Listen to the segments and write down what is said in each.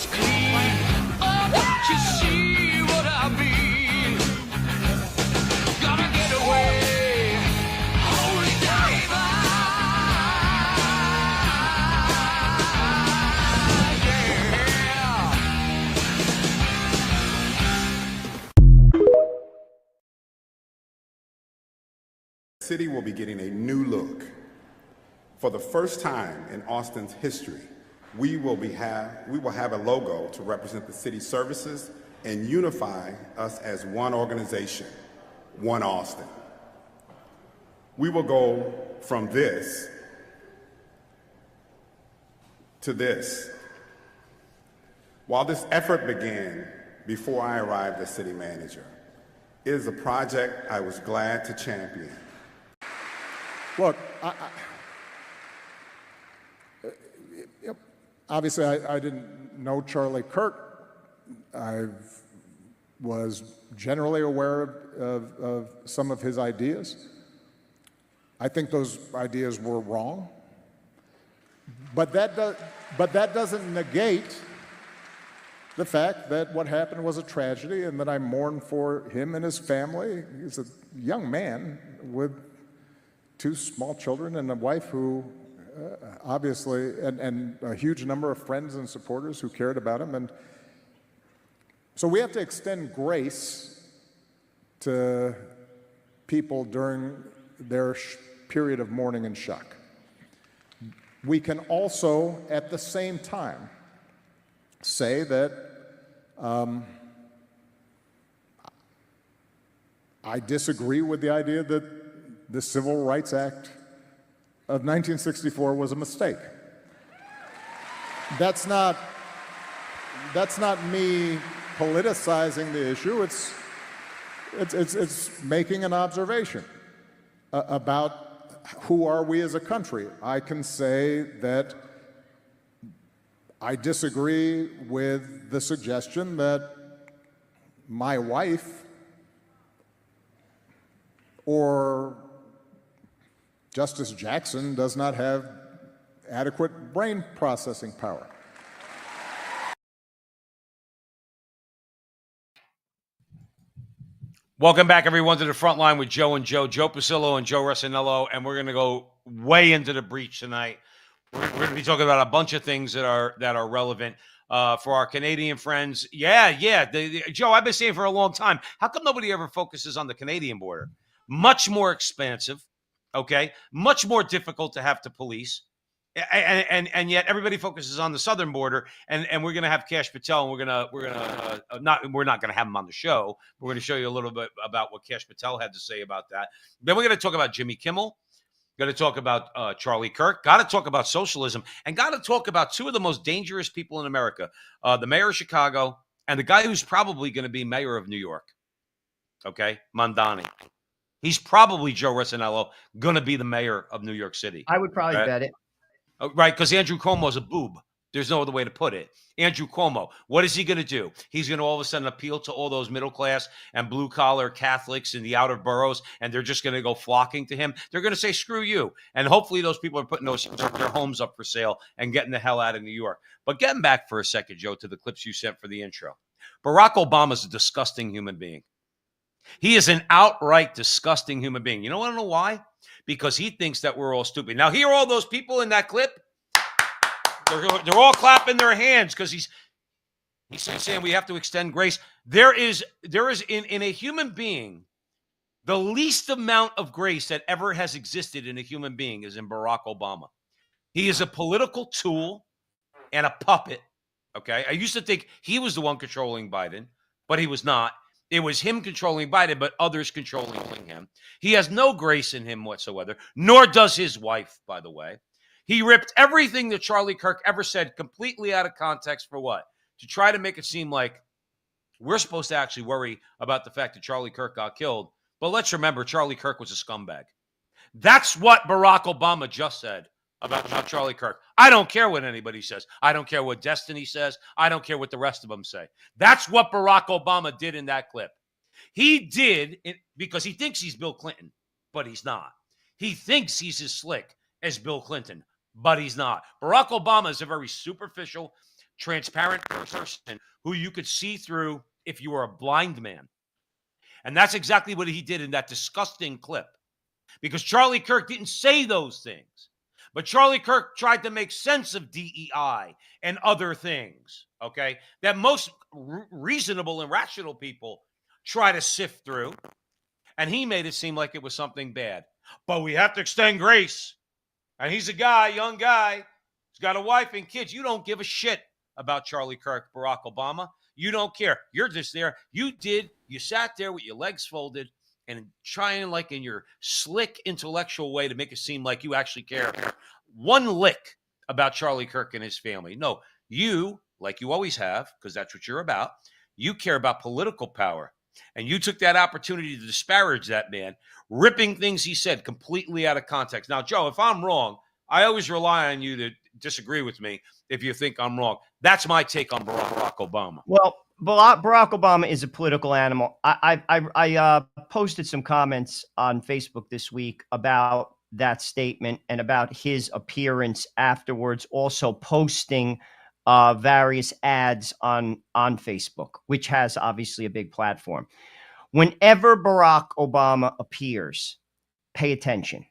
is clean. Oh, don't you see what I mean? Gotta get away. Holy diver. The city will be getting a new look. For the first time in Austin's history, we will have a logo to represent the city's services and unify us as one organization, One Austin. We will go from this to this. While this effort began before I arrived as city manager, it is a project I was glad to champion. Look, obviously I didn't know Charlie Kirk. I was generally aware of some of his ideas. I think those ideas were wrong. But that doesn't negate the fact that what happened was a tragedy and that I mourn for him and his family. He's a young man with 2 small children and a wife who obviously, and a huge number of friends and supporters who cared about him. And so we have to extend grace to people during their period of mourning and shock. We can also, at the same time, say that I disagree with the idea that the Civil Rights Act of 1964 was a mistake. That's not me politicizing the issue. It's making an observation about who are we as a country. I can say that I disagree with the suggestion that my wife or Justice Jackson does not have adequate brain processing power. Welcome back, everyone, to the front line with Joe and Joe Pasillo and Joe Rossinello, and we're going to go way into the breach tonight. We're going to be talking about a bunch of things that are relevant for our Canadian friends. Yeah. Joe, I've been saying for a long time, how come nobody ever focuses on the Canadian border? Much more expansive, okay? Much more difficult to have to police. And yet everybody focuses on the southern border, and we're going to have Kash Patel, and we're not going to have him on the show. We're going to show you a little bit about what Kash Patel had to say about that. Then we're going to talk about Jimmy Kimmel. Got to talk about Charlie Kirk. Got to talk about socialism, and got to talk about 2 of the most dangerous people in America: the mayor of Chicago and the guy who's probably going to be mayor of New York. Okay, Mondani. He's probably, Joe Rossinello, going to be the mayor of New York City. I would probably bet it. Right, because Andrew Cuomo's a boob. There's no other way to put it. Andrew Cuomo, what is he going to do? He's going to all of a sudden appeal to all those middle-class and blue-collar Catholics in the outer boroughs, and they're just going to go flocking to him. They're going to say, screw you. And hopefully those people are putting their homes up for sale and getting the hell out of New York. But getting back for a second, Joe, to the clips you sent for the intro. Barack Obama is a disgusting human being. He is an outright disgusting human being. You know, I don't know why? Because he thinks that we're all stupid. Now, here are all those people in that clip. They're all clapping their hands because he's saying we have to extend grace. There is in a human being, the least amount of grace that ever has existed in a human being is in Barack Obama. He is a political tool and a puppet. Okay, I used to think he was the one controlling Biden, but he was not. It was him controlling Biden, but others controlling him. He has no grace in him whatsoever, nor does his wife, by the way. He ripped everything that Charlie Kirk ever said completely out of context for what? To try to make it seem like we're supposed to actually worry about the fact that Charlie Kirk got killed. But let's remember, Charlie Kirk was a scumbag. That's what Barack Obama just said about Charlie Kirk. I don't care what anybody says. I don't care what Destiny says. I don't care what the rest of them say. That's what Barack Obama did in that clip. He did it because he thinks he's Bill Clinton, but he's not. He thinks he's as slick as Bill Clinton, but he's not. Barack Obama is a very superficial, transparent person who you could see through if you were a blind man. And that's exactly what he did in that disgusting clip. Because Charlie Kirk didn't say those things. But Charlie Kirk tried to make sense of DEI and other things, okay, that most reasonable and rational people try to sift through. And he made it seem like it was something bad. But we have to extend grace. And he's a guy, young guy. He's got a wife and kids. You don't give a shit about Charlie Kirk, Barack Obama. You don't care. You're just there. You sat there with your legs folded and trying, like, in your slick intellectual way, to make it seem like you actually care one lick about Charlie Kirk and his family. No, you, like you always have, because that's what you're about, you care about political power. And you took that opportunity to disparage that man, ripping things he said completely out of context. Now, Joe, if I'm wrong, I always rely on you to disagree with me if you think I'm wrong. That's my take on Barack Obama. Well, Barack Obama is a political animal. I posted some comments on Facebook this week about that statement and about his appearance afterwards, also posting various ads on Facebook, which has obviously a big platform. Whenever Barack Obama appears, pay attention,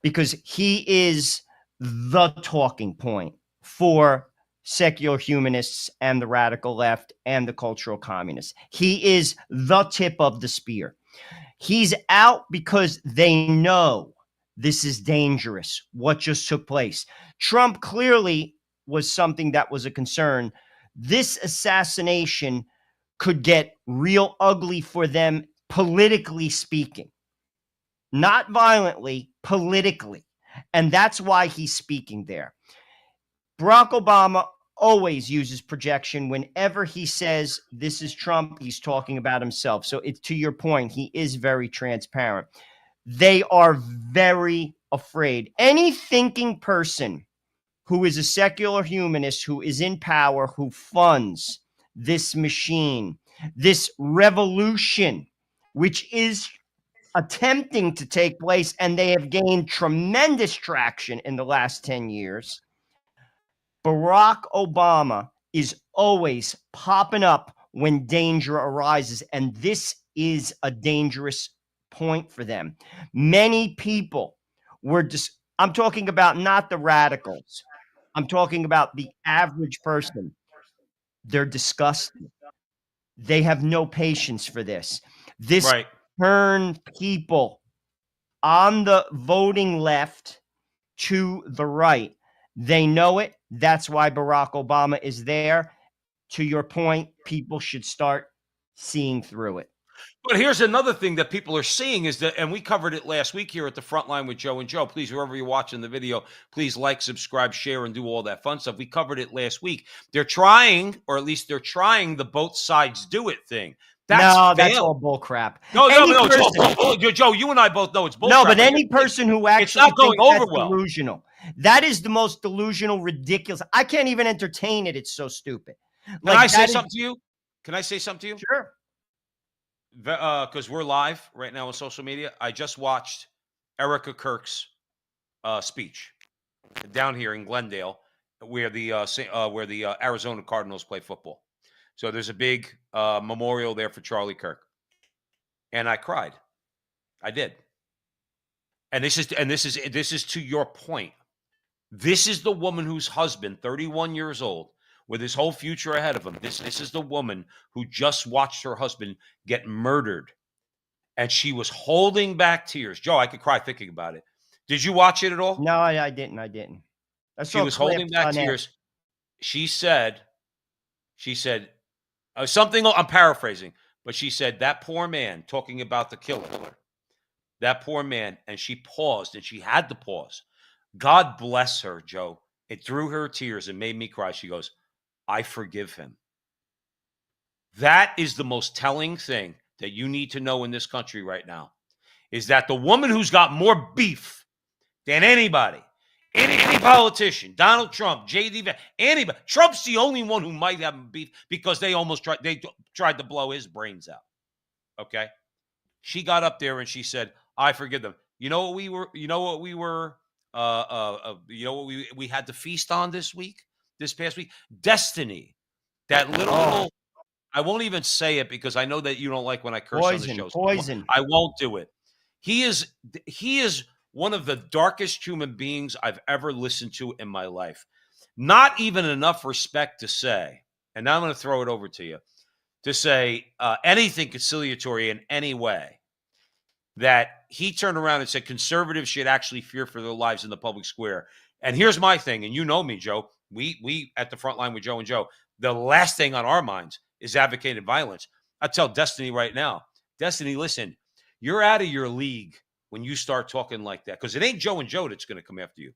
because he is the talking point for secular humanists and the radical left and the cultural communists. He is the tip of the spear. He's out because they know this is dangerous, what just took place. Trump clearly was something that was a concern. This assassination could get real ugly for them, politically speaking. Not violently, politically. And that's why he's speaking there. Barack Obama always uses projection. Whenever he says this is Trump, he's talking about himself. So it's, to your point, he is very transparent. They are very afraid. Any thinking person who is a secular humanist, who is in power, who funds this machine, this revolution, which is attempting to take place, and they have gained tremendous traction in the last 10 years. Barack Obama is always popping up when danger arises, and this is a dangerous point for them. Many people were I'm talking about not the radicals. I'm talking about the average person. They're disgusted. They have no patience for this. This turned people on the voting left to the right. They know it. That's why Barack Obama is there. To your point, people should start seeing through it. But here's another thing that people are seeing is that, and we covered it last week here at the front line with Joe and Joe. Please, whoever you're watching the video, please like, subscribe, share, and do all that fun stuff. We covered it last week. They're trying, or at least they're trying, the both sides do it thing. That's all bull crap. No, Joe, you and I both know it's bull crap. No, but any person who actually it's not going over well. Delusional. That is the most delusional, ridiculous. I can't even entertain it. It's so stupid. Can I say something to you? Can I say something to you? Sure. Because we're live right now on social media. I just watched Erica Kirk's speech down here in Glendale, where the Arizona Cardinals play football. So there's a big memorial there for Charlie Kirk, and I cried. I did. And this is to your point. This is the woman whose husband, 31 years old, with his whole future ahead of him. This is the woman who just watched her husband get murdered, and she was holding back tears. Joe, I could cry thinking about it. Did you watch it at all? No, I didn't. She was holding back tears. She said something, I'm paraphrasing, but she said, that poor man, talking about the killer, that poor man, and she paused, and she had to pause. God bless her, Joe. It drew her tears and made me cry. She goes, I forgive him. That is the most telling thing that you need to know in this country right now, is that the woman who's got more beef than anybody, any politician, Donald Trump, J.D. Vance, anybody. Trump's the only one who might have beef because they tried to blow his brains out. Okay? She got up there and she said, I forgive them. You know what we had to feast on this week? this past week? Destiny, that little, I won't even say it because I know that you don't like when I curse on the show. So Poison. I won't do it. He is one of the darkest human beings I've ever listened to in my life. Not even enough respect to say, and now I'm going to throw it over to you, to say anything conciliatory in any way, that he turned around and said conservatives should actually fear for their lives in the public square. And here's my thing, and you know me, Joe. We at the front line with Joe and Joe, the last thing on our minds is advocating violence. I tell Destiny right now, Destiny, listen, you're out of your league when you start talking like that, because it ain't Joe and Joe that's going to come after you.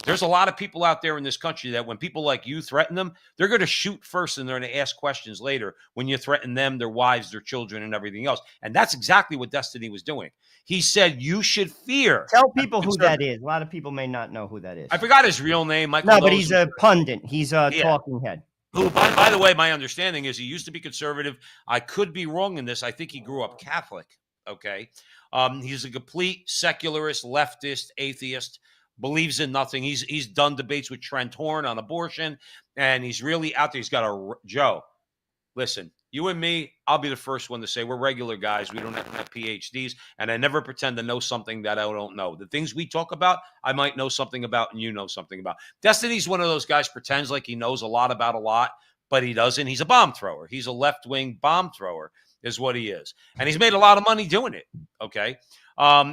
There's a lot of people out there in this country that when people like you threaten them, they're going to shoot first and they're going to ask questions later when you threaten them, their wives, their children, and everything else. And that's exactly what Destiny was doing. He said you should fear. Tell people who that is. A lot of people may not know who that is. I forgot his real name. Michael No, but knows he's him. a pundit. He's a talking head. Who, by the way, my understanding is he used to be conservative. I could be wrong in this. I think he grew up Catholic. Okay. He's a complete secularist, leftist, atheist, believes in nothing. He's done debates with Trent Horn on abortion, and he's really out there. He's got Joe, listen, you and me, I'll be the first one to say we're regular guys. We don't have PhDs, and I never pretend to know something that I don't know. The things we talk about, I might know something about, and you know something about. Destiny's one of those guys pretends like he knows a lot about a lot, but he doesn't. He's a bomb thrower. He's a left-wing bomb thrower is what he is. And he's made a lot of money doing it, okay?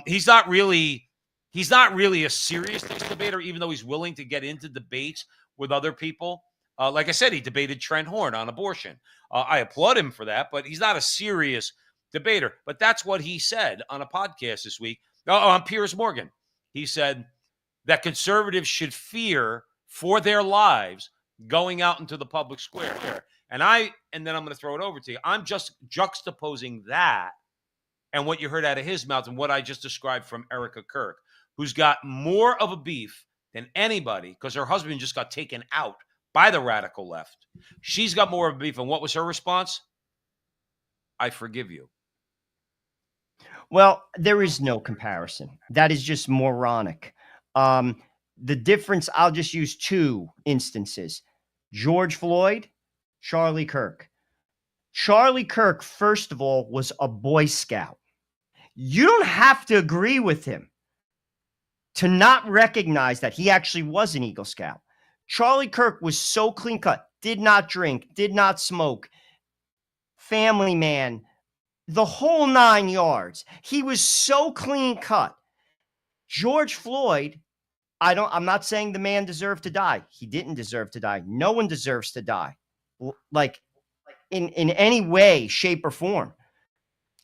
He's not really a serious debater, even though he's willing to get into debates with other people. Like I said, he debated Trent Horn on abortion. I applaud him for that, but he's not a serious debater. But that's what he said on a podcast this week. On Piers Morgan. He said that conservatives should fear for their lives going out into the public square. And then I'm going to throw it over to you. I'm just juxtaposing that and what you heard out of his mouth and what I just described from Erica Kirk, who's got more of a beef than anybody because her husband just got taken out by the radical left. She's got more of a beef. And what was her response? I forgive you. Well, there is no comparison. That is just moronic. The difference, I'll just use two instances. George Floyd, Charlie Kirk. Charlie Kirk, first of all, was a Boy Scout. You don't have to agree with him to not recognize that he actually was an Eagle Scout. Charlie Kirk was so clean cut, did not drink, did not smoke, family man, the whole 9 yards. He was so clean cut. George Floyd, I'm not saying the man deserved to die. He didn't deserve to die. No one deserves to die. Like in any way, shape, or form.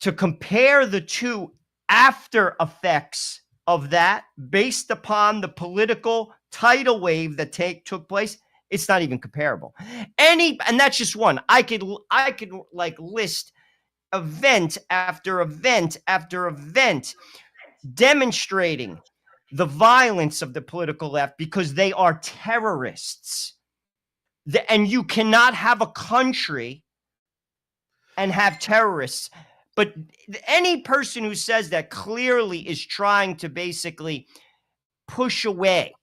To compare the two after effects of that based upon the political tidal wave that took place, it's not even comparable. And that's just one. I could like list event after event after event demonstrating the violence of the political left because they are terrorists. And you cannot have a country and have terrorists. But any person who says that clearly is trying to basically push away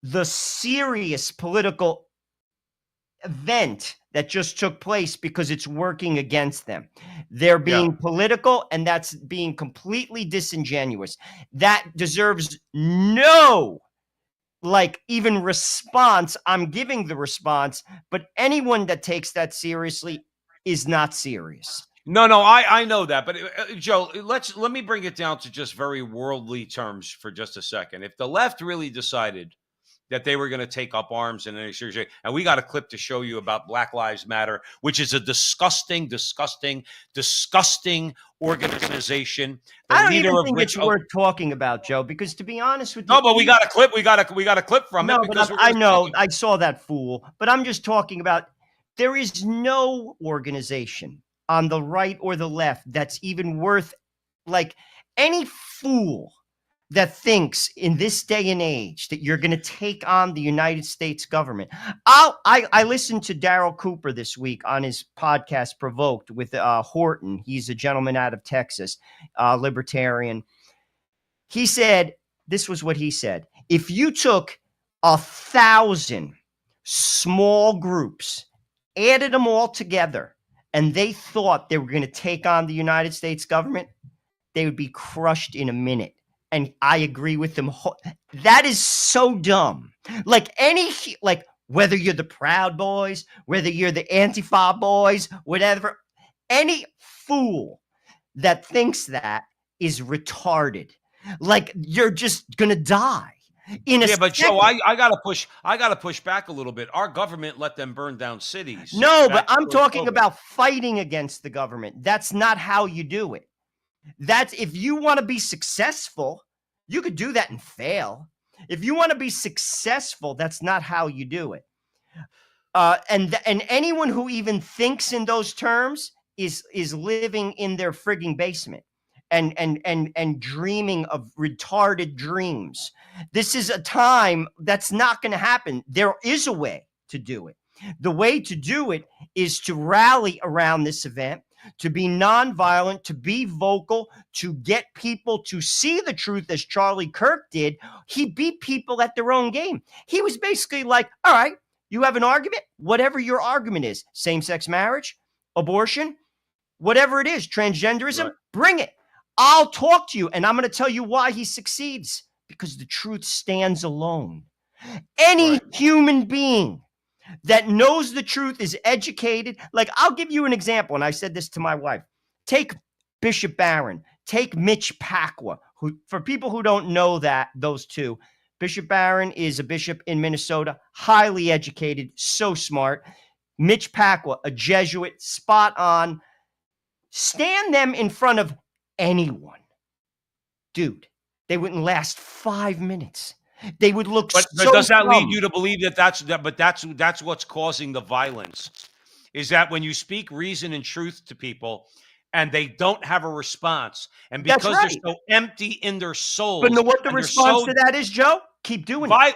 the serious political event that just took place because it's working against them. They're being political, and that's being completely disingenuous. That deserves no, even response. I'm giving the response, but anyone that takes that seriously is not serious. No, I know that, but Joe, let me bring it down to just very worldly terms for just a second. If the left really decided that they were going to take up arms in any serious way, and we got a clip to show you about Black Lives Matter, which is a disgusting organization. I don't even think it's worth talking about, Joe, because to be honest with you, no, but we got a clip. We got a clip from it. Because I know I saw that fool, but I'm just talking about there is no organization on the right or the left that's even worth any fool that thinks in this day and age that you're going to take on the United States government. I listened to Daryl Cooper this week on his podcast Provoked with Horton. He's a gentleman out of Texas, libertarian. He said, this was what he said. If you took 1,000 small groups, added them all together, and they thought they were going to take on the United States government, they would be crushed in a minute. And I agree with them. That is so dumb. Like whether you're the Proud Boys, whether you're the Antifa boys, whatever, any fool that thinks that is retarded. Like, you're just gonna die in a Yeah, but second. Joe, I gotta push back a little bit. Our government let them burn down cities. No, but back I'm before talking COVID. about fighting against the government. That's not how you do it. That's if you want to be successful, you could do that and fail. If you want to be successful, that's not how you do it. And anyone who even thinks in those terms is living in their frigging basement and dreaming of retarded dreams. This is a time that's not going to happen. There is a way to do it. The way to do it is to rally around this event, to be nonviolent, to be vocal, to get people to see the truth as Charlie Kirk did. He beat people at their own game. He was basically like, all right, you have an argument, whatever your argument is, same-sex marriage, abortion, whatever it is, transgenderism, Right. bring it. I'll talk to you, and I'm going to tell you why he succeeds, because the truth stands alone. Any human being that knows the truth, is educated. Like, I'll give you an example, and I said this to my wife. Take Bishop Barron, take Mitch Pacwa, who, for people who don't know that, those two, Bishop Barron is a bishop in Minnesota, highly educated, so smart. Mitch Pacwa, a Jesuit, spot on. Stand them in front of anyone. Dude, they wouldn't last 5 minutes. They would look But so does that lead dumb. you to believe that that's what's causing the violence? Is that when you speak reason and truth to people and they don't have a response, and That's because right. they're so empty in their souls, But know what the and they're response so to that is, Joe? Keep doing it.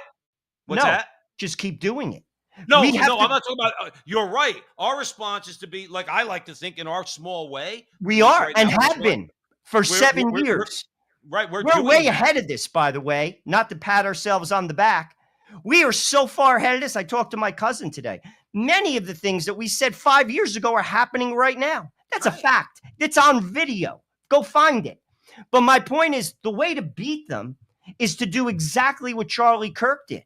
What's No, that? just keep doing it. No, We have no, to- I'm not talking about. You're right. Our response is to be like I like to think in our small way. We which are right and now is have what- been for 7 we're- years. Right, we're We're doing way that. ahead of this, by the way, not to pat ourselves on the back. We are so far ahead of this. I talked to my cousin today. Many of the things that we said 5 years ago are happening right now. That's a fact. It's on video. Go find it. But my point is, the way to beat them is to do exactly what Charlie Kirk did.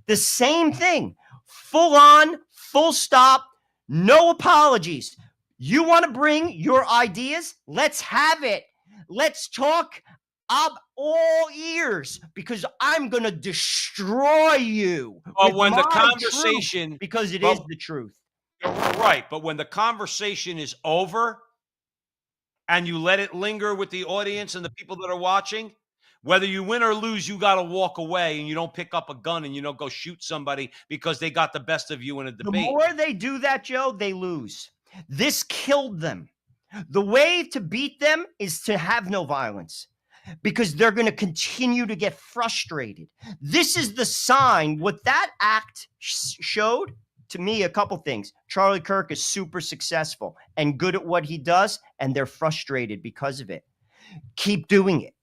The same thing. Full on, full stop, no apologies. You want to bring your ideas? Let's have it. Let's talk. I'm all ears, because I'm going to destroy you. But with when the my conversation, truth, because it but- is the truth. You're right, but when the conversation is over and you let it linger with the audience and the people that are watching, whether you win or lose, you got to walk away and you don't pick up a gun and you don't go shoot somebody because they got the best of you in a The debate. more they do that, Joe, they lose. This killed them. The way to beat them is to have no violence, because they're going to continue to get frustrated. This is the sign. What that act showed to me, a couple things. Charlie Kirk is super successful and good at what he does, and they're frustrated because of it. Keep doing it.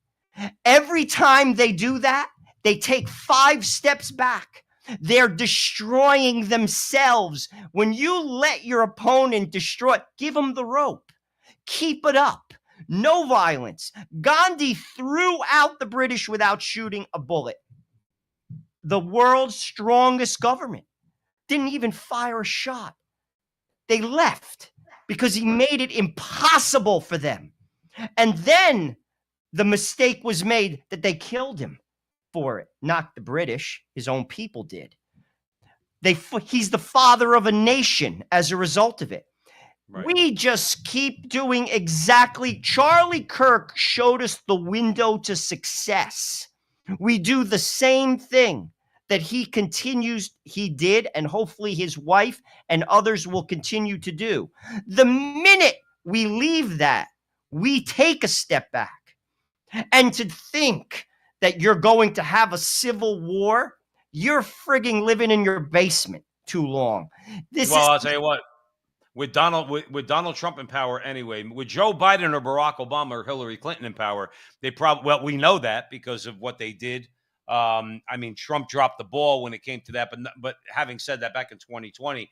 Every time they do that, they take 5 steps back. They're destroying themselves. When you let your opponent destroy, give them the rope. Keep it up. No violence. Gandhi threw out the British without shooting a bullet. The world's strongest government didn't even fire a shot. They left because he made it impossible for them. And then the mistake was made that they killed him for it. Not the British. His own people did. He's the father of a nation as a result of it. Right. We just keep doing exactly. Charlie Kirk showed us the window to success. We do the same thing that he did, and hopefully his wife and others will continue to do. The minute we leave that, we take a step back. And to think that you're going to have a civil war, you're frigging living in your basement too long. I'll tell you what. With Donald Trump in power anyway, with Joe Biden or Barack Obama or Hillary Clinton in power, they probably, well, we know that because of what they did I mean, Trump dropped the ball when it came to that. But having said that, back in 2020,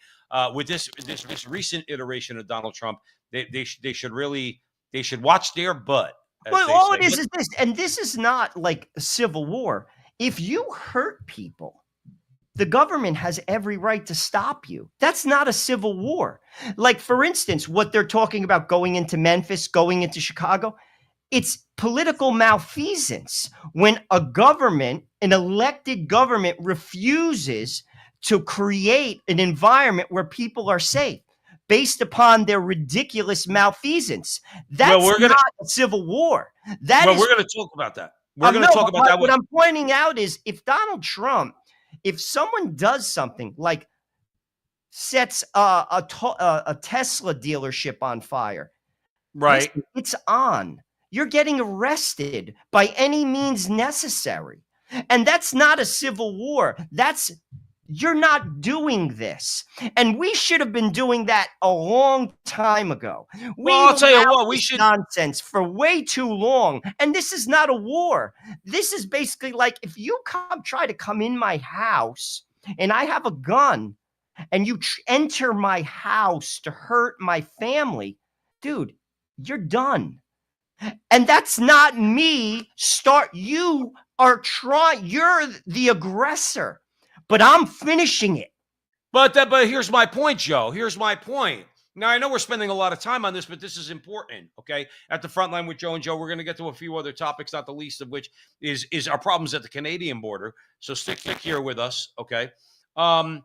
with this recent iteration of Donald Trump, they should watch their butt. As Well, they all say. it is this, and this is not like a civil war. If you hurt people, the government has every right to stop you. That's not a civil war. Like, for instance, what they're talking about going into Memphis, going into Chicago, it's political malfeasance when a government, an elected government, refuses to create an environment where people are safe based upon their ridiculous malfeasance. That's not a civil war. We're going to talk about that. We're going to talk about that. What I'm pointing out is if Donald Trump, if someone does something like sets a Tesla dealership on fire, right? Listen, it's on. You're getting arrested by any means necessary. And that's not a civil war. You're not doing this. And we should have been doing that a long time ago. I'll tell you what, we should nonsense for way too long. And this is not a war. This is basically like if you try to come in my house and I have a gun and you enter my house to hurt my family, dude, you're done. And that's not me. You are trying. You're the aggressor, but I'm finishing it. But here's my point, Joe. Here's my point. Now, I know we're spending a lot of time on this, but this is important, okay? At the front line with Joe and Joe, we're going to get to a few other topics, not the least of which is our problems at the Canadian border. So stick here with us, okay? But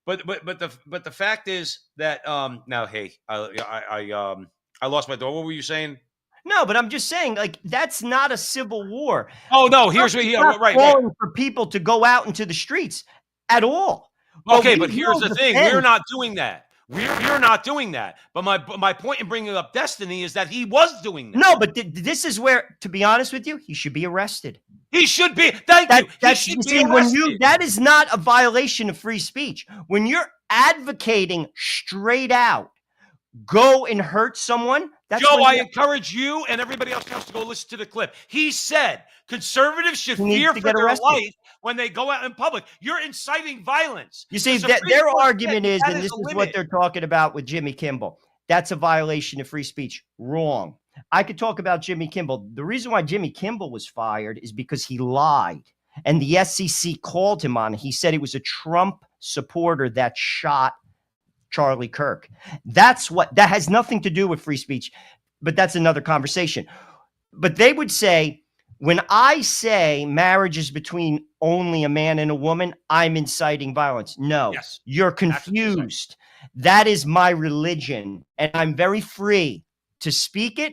the fact is that now, hey, I lost my thought. What were you saying? No, but I'm just saying, like, that's not a civil war. Oh no, here's what right. Calling for people to go out into the streets at all. Okay, but here's the thing: we're not doing that. We're not doing that. But my point in bringing up Destiny is that he was doing that. No, but this is where, to be honest with you, he should be arrested. He should be. Thank you. He should be arrested. That is not a violation of free speech. When you're advocating straight out, go and hurt someone. Joe, I encourage you and everybody else to go listen to the clip. He said conservatives should fear for their life when they go out in public. You're inciting violence. You see, their argument is, and this is what they're talking about with Jimmy Kimmel, that's a violation of free speech. Wrong. I could talk about Jimmy Kimmel. The reason why Jimmy Kimmel was fired is because he lied. And the SEC called him on it. He said it was a Trump supporter that shot Charlie Kirk. That has nothing to do with free speech, but that's another conversation. But they would say, when I say marriage is between only a man and a woman, I'm inciting violence. No, yes, you're confused. That is my religion, and I'm very free to speak it.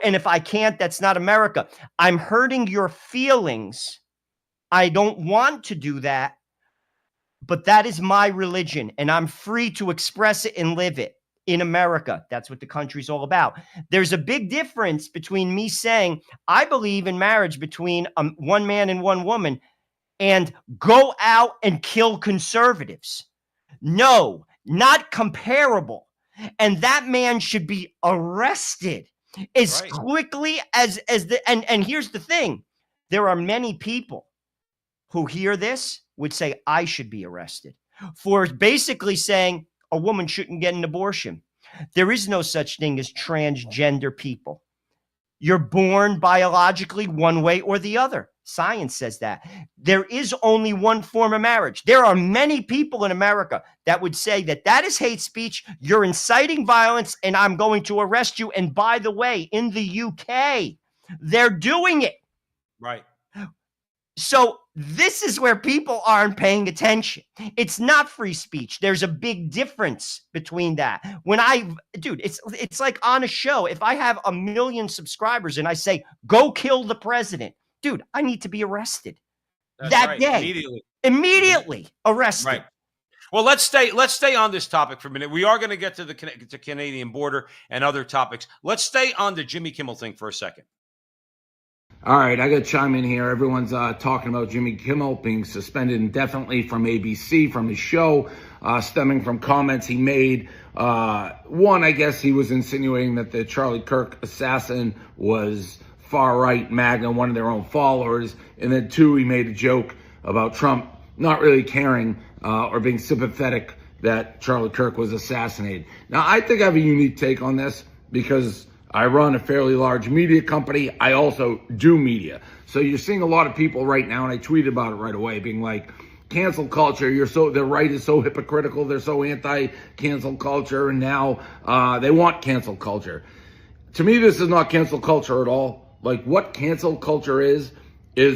And if I can't, that's not America. I'm hurting your feelings. I don't want to do that. But that is my religion, and I'm free to express it and live it in America. That's what the country's all about. There's a big difference between me saying I believe in marriage between one man and one woman and go out and kill conservatives. No, not comparable. And that man should be arrested as quickly as and here's the thing. There are many people who hear this would say I should be arrested for basically saying a woman shouldn't get an abortion. There is no such thing as transgender people. You're born biologically one way or the other. Science says that. There is only one form of marriage. There are many people in America that would say that is hate speech. You're inciting violence and I'm going to arrest you. And by the way, in the UK, they're doing it. Right. So this is where people aren't paying attention. It's not free speech. There's a big difference between that. It's like on a show. If I have 1 million subscribers and I say, go kill the president, dude, I need to be arrested. That's that right. day. Immediately arrested. Right. Well, let's stay on this topic for a minute. We are going to get to the Canadian border and other topics. Let's stay on the Jimmy Kimmel thing for a second. All right, I got to chime in here. Everyone's talking about Jimmy Kimmel being suspended indefinitely from ABC, from his show, stemming from comments he made. One, I guess he was insinuating that the Charlie Kirk assassin was far-right MAGA, one of their own followers. And then 2, he made a joke about Trump not really caring or being sympathetic that Charlie Kirk was assassinated. Now, I think I have a unique take on this because I run a fairly large media company. I also do media. So you're seeing a lot of people right now, and I tweeted about it right away, being like, cancel culture, the right is so hypocritical, they're so anti-cancel culture, and now they want cancel culture. To me, this is not cancel culture at all. Like, what cancel culture is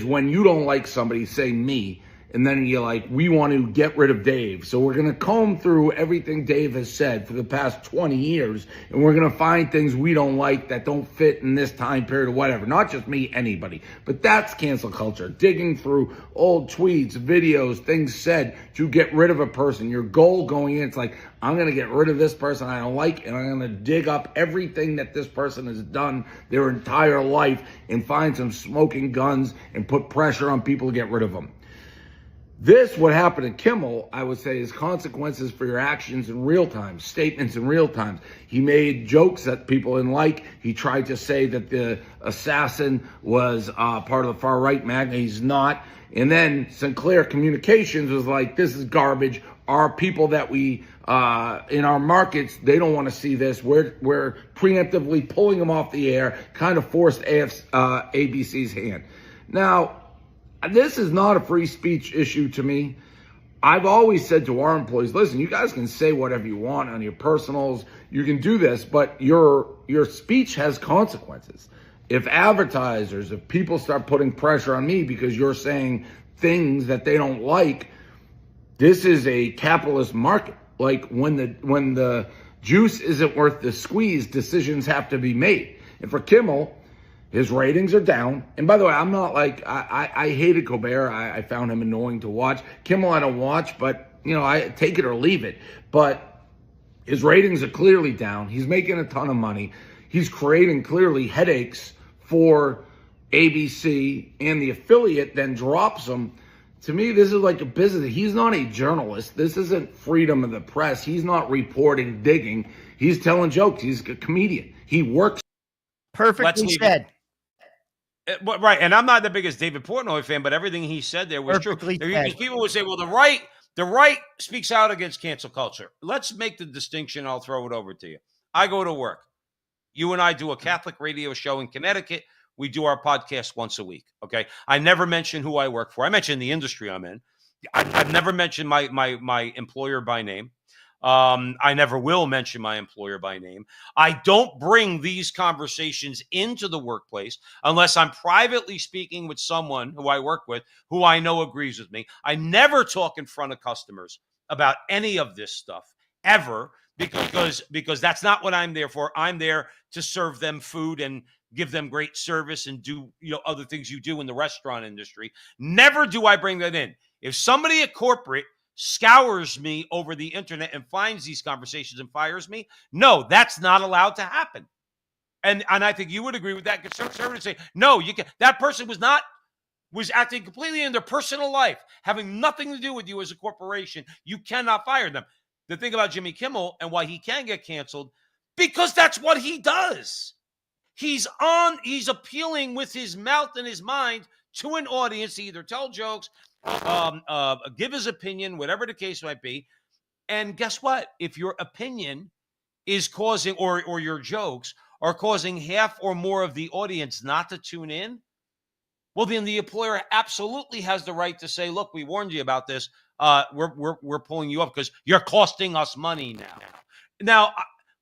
when you don't like somebody, say me, and then you're like, we want to get rid of Dave. So we're going to comb through everything Dave has said for the past 20 years, and we're going to find things we don't like that don't fit in this time period or whatever. Not just me, anybody. But that's cancel culture. Digging through old tweets, videos, things said to get rid of a person. Your goal going in, it's like, I'm going to get rid of this person I don't like, and I'm going to dig up everything that this person has done their entire life and find some smoking guns and put pressure on people to get rid of them. This, what happened to Kimmel, I would say, is consequences for your actions in real time, statements in real time. He made jokes that people didn't like. He tried to say that the assassin was part of the far-right MAGA. He's not. And then Sinclair Communications was like, this is garbage. Our people that we, in our markets, they don't want to see this. We're preemptively pulling them off the air, kind of forced ABC's hand. Now, this is not a free speech issue to me. I've always said to our employees, listen, you guys can say whatever you want on your personals. You can do this, but your speech has consequences. If advertisers, if people start putting pressure on me because you're saying things that they don't like, this is a capitalist market. Like when the juice isn't worth the squeeze, decisions have to be made. And for Kimmel, his ratings are down. And by the way, I'm not like, I hated Colbert. I found him annoying to watch. Kimmel I don't watch, but, I take it or leave it. But his ratings are clearly down. He's making a ton of money. He's creating clearly headaches for ABC, and the affiliate then drops him. To me, this is like a business. He's not a journalist. This isn't freedom of the press. He's not reporting, digging. He's telling jokes. He's a comedian. He works. Perfectly said. Right, and I'm not the biggest David Portnoy fan, but everything he said there was Perfectly true. said. Because people would say, well, the right speaks out against cancel culture. Let's make the distinction. I'll throw it over to you. I go to work. You and I do a Catholic radio show in Connecticut. We do our podcast once a week, okay? I never mention who I work for. I mention the industry I'm in. I've never mentioned my employer by name. I never will mention my employer by name. I don't bring these conversations into the workplace unless I'm privately speaking with someone who I work with who I know agrees with me. I never talk in front of customers about any of this stuff ever because that's not what I'm there for. I'm there to serve them food and give them great service and do other things you do in the restaurant industry. Never do I bring that in. If somebody at corporate scours me over the internet and finds these conversations and fires me, no, that's not allowed to happen. And I think you would agree with that. Conservatives say, no, you can. That person was acting completely in their personal life, having nothing to do with you as a corporation. You cannot fire them. The thing about Jimmy Kimmel and why he can get canceled, because that's what he does. He's appealing with his mouth and his mind to an audience to either tell jokes, give his opinion, whatever the case might be. And guess what? If your opinion is causing, or your jokes are causing half or more of the audience not to tune in, well, then the employer absolutely has the right to say, look, we warned you about this. We're pulling you up because you're costing us money now. Now,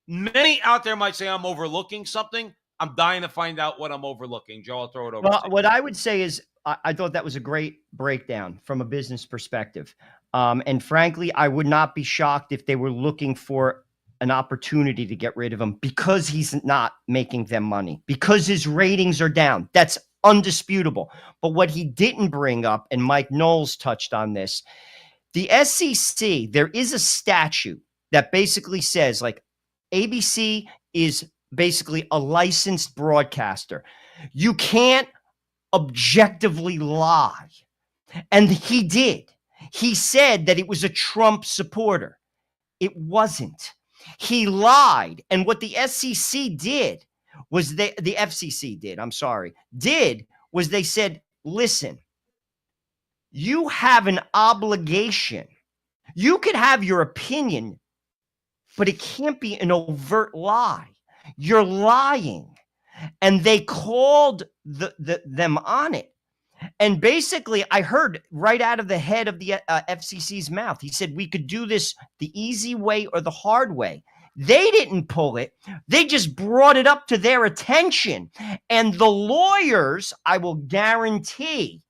many out there might say I'm overlooking something. I'm dying to find out what I'm overlooking. Joe, I'll throw it over to you. What I would say is I thought that was a great breakdown from a business perspective. And frankly, I would not be shocked if they were looking for an opportunity to get rid of him because he's not making them money, because his ratings are down. That's undisputable. But what he didn't bring up, and Mike Knowles touched on this, the SEC, there is a statute that basically says, like, ABC is basically a licensed broadcaster. You can't objectively lie. And he did. He said that it was a Trump supporter. It wasn't. He lied. And what the SEC did was the FCC did, I'm sorry, was they said, listen, you have an obligation. You could have your opinion, but it can't be an overt lie. You're lying. And they called them on it. And basically, I heard right out of the head of the FCC's mouth, he said, we could do this the easy way or the hard way. They didn't pull it. They just brought it up to their attention. And the lawyers, I will guarantee,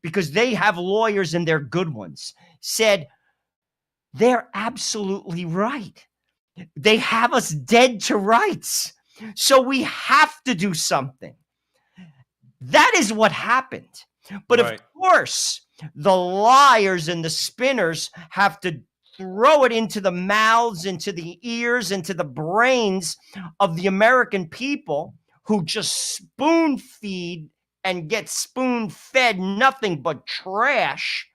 because they have lawyers and they're good ones, said, they're absolutely right. They have us dead to rights. So we have to do something. That is what happened. But Right. of course, the liars and the spinners have to throw it into the mouths, into the ears, into the brains of the American people who just spoon feed and get spoon fed nothing but trash.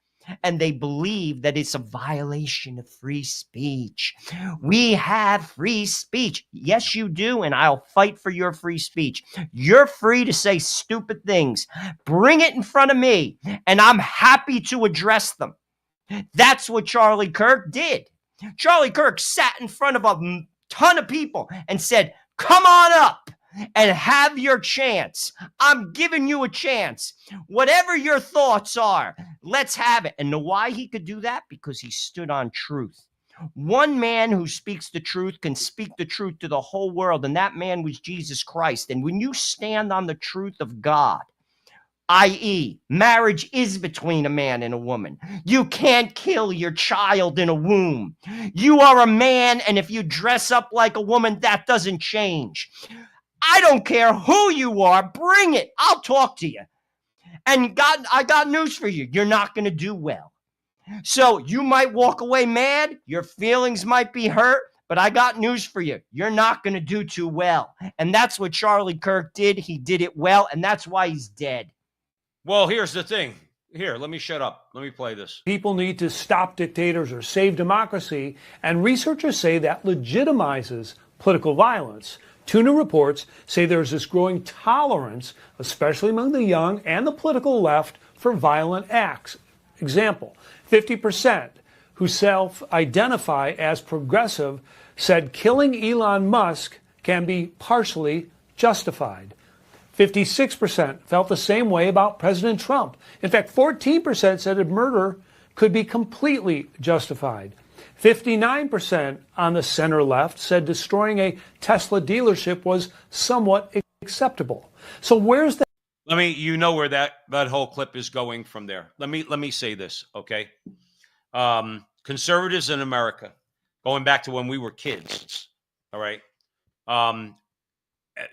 And they believe that it's a violation of free speech. We have free speech. Yes, you do. And I'll fight for your free speech. You're free to say stupid things. Bring it in front of me, and I'm happy to address them. That's what Charlie Kirk did. Charlie Kirk sat in front of a ton of people and said, come on up and have your chance. I'm giving you a chance. Whatever your thoughts are, let's have it. And know why he could do that? Because he stood on truth. One man who speaks the truth can speak the truth to the whole world, and that man was Jesus Christ. And when you stand on the truth of God, i.e., marriage is between a man and a woman. You can't kill your child in a womb. You are a man, and if you dress up like a woman, that doesn't change. I don't care who you are. Bring it. I'll talk to you. And I got news for you. You're not going to do well. So you might walk away mad. Your feelings might be hurt. But I got news for you. You're not going to do too well. And that's what Charlie Kirk did. He did it well. And that's why he's dead. Well, here's the thing. Here, let me shut up. Let me play this. People need to stop dictators or save democracy, and researchers say that legitimizes political violence. Two new reports say there's this growing tolerance, especially among the young and the political left, for violent acts. Example, 50% who self-identify as progressive said killing Elon Musk can be partially justified. 56% felt the same way about President Trump. In fact, 14% said a murder could be completely justified. 59% on the center left said destroying a Tesla dealership was somewhat acceptable. So where's that? You know where that whole clip is going from there. Let me say this, okay? Conservatives in America, going back to when we were kids, all right?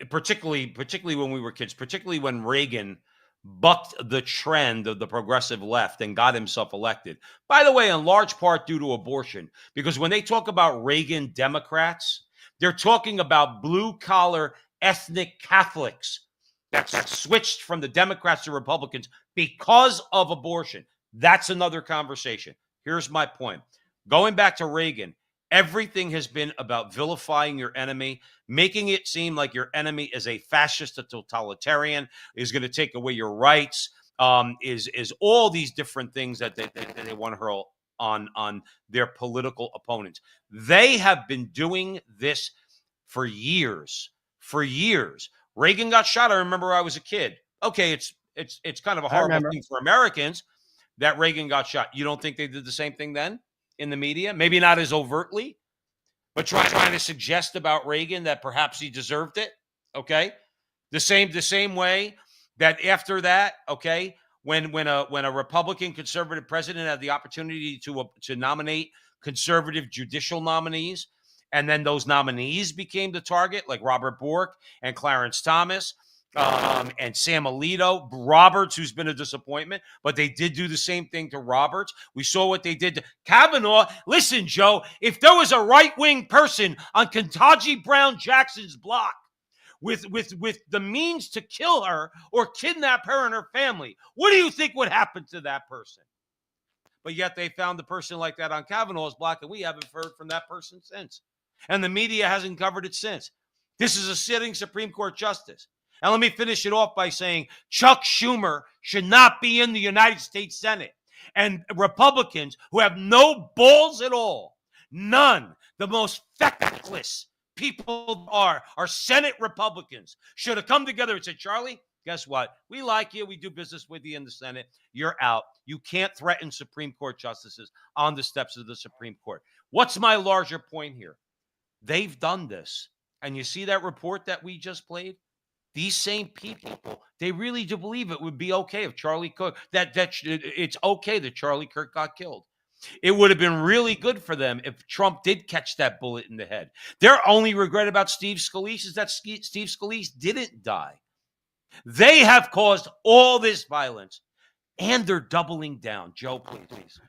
Particularly when we were kids, particularly when Reagan bucked the trend of the progressive left and got himself elected. By the way, in large part due to abortion, because when they talk about Reagan Democrats, they're talking about blue-collar ethnic Catholics that switched from the Democrats to Republicans because of abortion. That's another conversation. Here's my point. Going back to Reagan, everything has been about vilifying your enemy, making it seem like your enemy is a fascist, a totalitarian, is going to take away your rights, is all these different things that they want to hurl on their political opponents. They have been doing this for years. For years. Reagan got shot. I remember I was a kid. Okay, it's kind of a horrible thing for Americans that Reagan got shot. You don't think they did the same thing then in the media? Maybe not as overtly, but trying to suggest about Reagan that perhaps he deserved it. Okay, the same way that after that, okay, when a Republican conservative president had the opportunity to nominate conservative judicial nominees, and then those nominees became the target, like Robert Bork and Clarence Thomas and Sam Alito, Roberts, who's been a disappointment, but they did do the same thing to Roberts. We saw what they did to Kavanaugh. Listen, Joe, if there was a right-wing person on Ketanji Brown Jackson's block with the means to kill her or kidnap her and her family, what do you think would happen to that person? But yet they found the person like that on Kavanaugh's block, and we haven't heard from that person since. And the media hasn't covered it since. This is a sitting Supreme Court justice. And let me finish it off by saying Chuck Schumer should not be in the United States Senate. And Republicans who have no balls at all, none, the most feckless people are Senate Republicans, should have come together and said, Charlie, guess what? We like you. We do business with you in the Senate. You're out. You can't threaten Supreme Court justices on the steps of the Supreme Court. What's my larger point here? They've done this. And you see that report that we just played? These same people, they really do believe it would be okay if Charlie Kirk, it's okay that Charlie Kirk got killed. It would have been really good for them if Trump did catch that bullet in the head. Their only regret about Steve Scalise is that Steve Scalise didn't die. They have caused all this violence, and they're doubling down. Joe, please.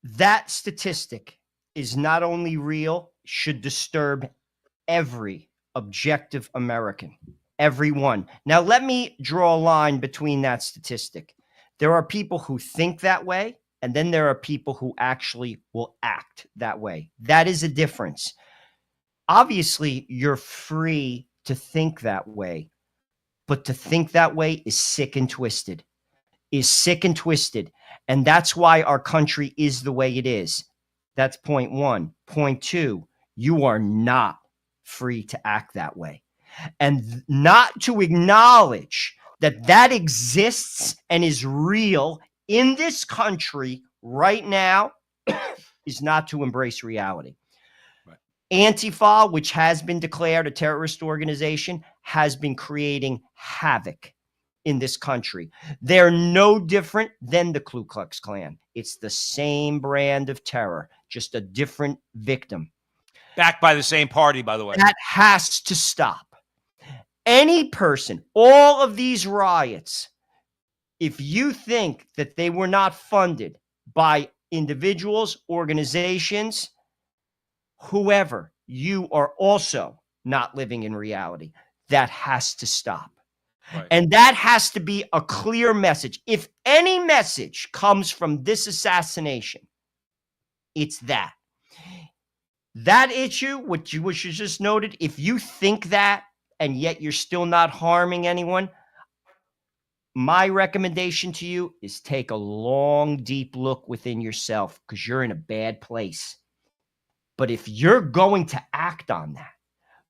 That statistic is not only real, should disturb every objective American. Everyone. Now, let me draw a line between that statistic. There are people who think that way, and then there are people who actually will act that way. That is a difference. Obviously, you're free to think that way, but to think that way is sick and twisted. And that's why our country is the way it is. That's point one. Point two, you are not free to act that way. And not to acknowledge that that exists and is real in this country right now is not to embrace reality. Right. Antifa, which has been declared a terrorist organization, has been creating havoc in this country. They're no different than the Ku Klux Klan. It's the same brand of terror, just a different victim. Backed by the same party, by the way. That has to stop. Any person, all of these riots, if you think that they were not funded by individuals, organizations, whoever, you are also not living in reality. That has to stop. Right. And that has to be a clear message. If any message comes from this assassination, it's that. That issue, which you just noted, if you think that, and yet you're still not harming anyone, my recommendation to you is take a long, deep look within yourself because you're in a bad place. But if you're going to act on that,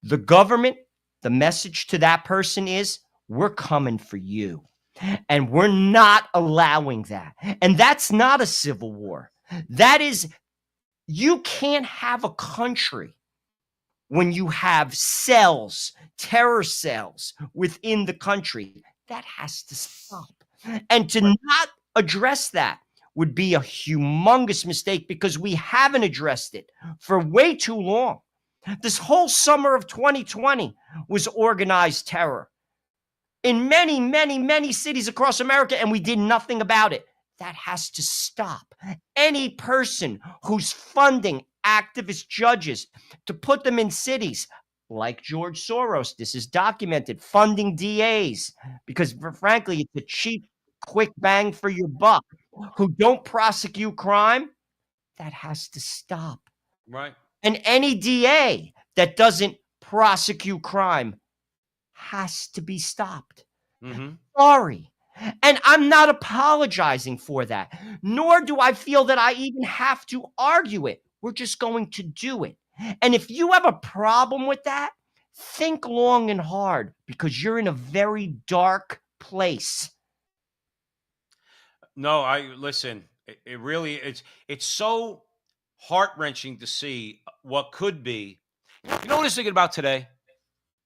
the government, the message to that person is, we're coming for you. And we're not allowing that. And that's not a civil war. That is, you can't have a country when you have cells, terror cells within the country. That has to stop. And to not address that would be a humongous mistake because we haven't addressed it for way too long. This whole summer of 2020 was organized terror in many, many, many cities across America, and we did nothing about it. That has to stop. Any person who's funding activist judges to put them in cities like George Soros, this is documented, funding DAs, because frankly, it's a cheap, quick bang for your buck, who don't prosecute crime, that has to stop. Right. And any DA that doesn't prosecute crime has to be stopped. Mm-hmm. Sorry. And I'm not apologizing for that, nor do I feel that I even have to argue it. We're just going to do it. And if you have a problem with that, think long and hard because you're in a very dark place. No, listen. It really it's so heart-wrenching to see what could be. You know what I was thinking about today?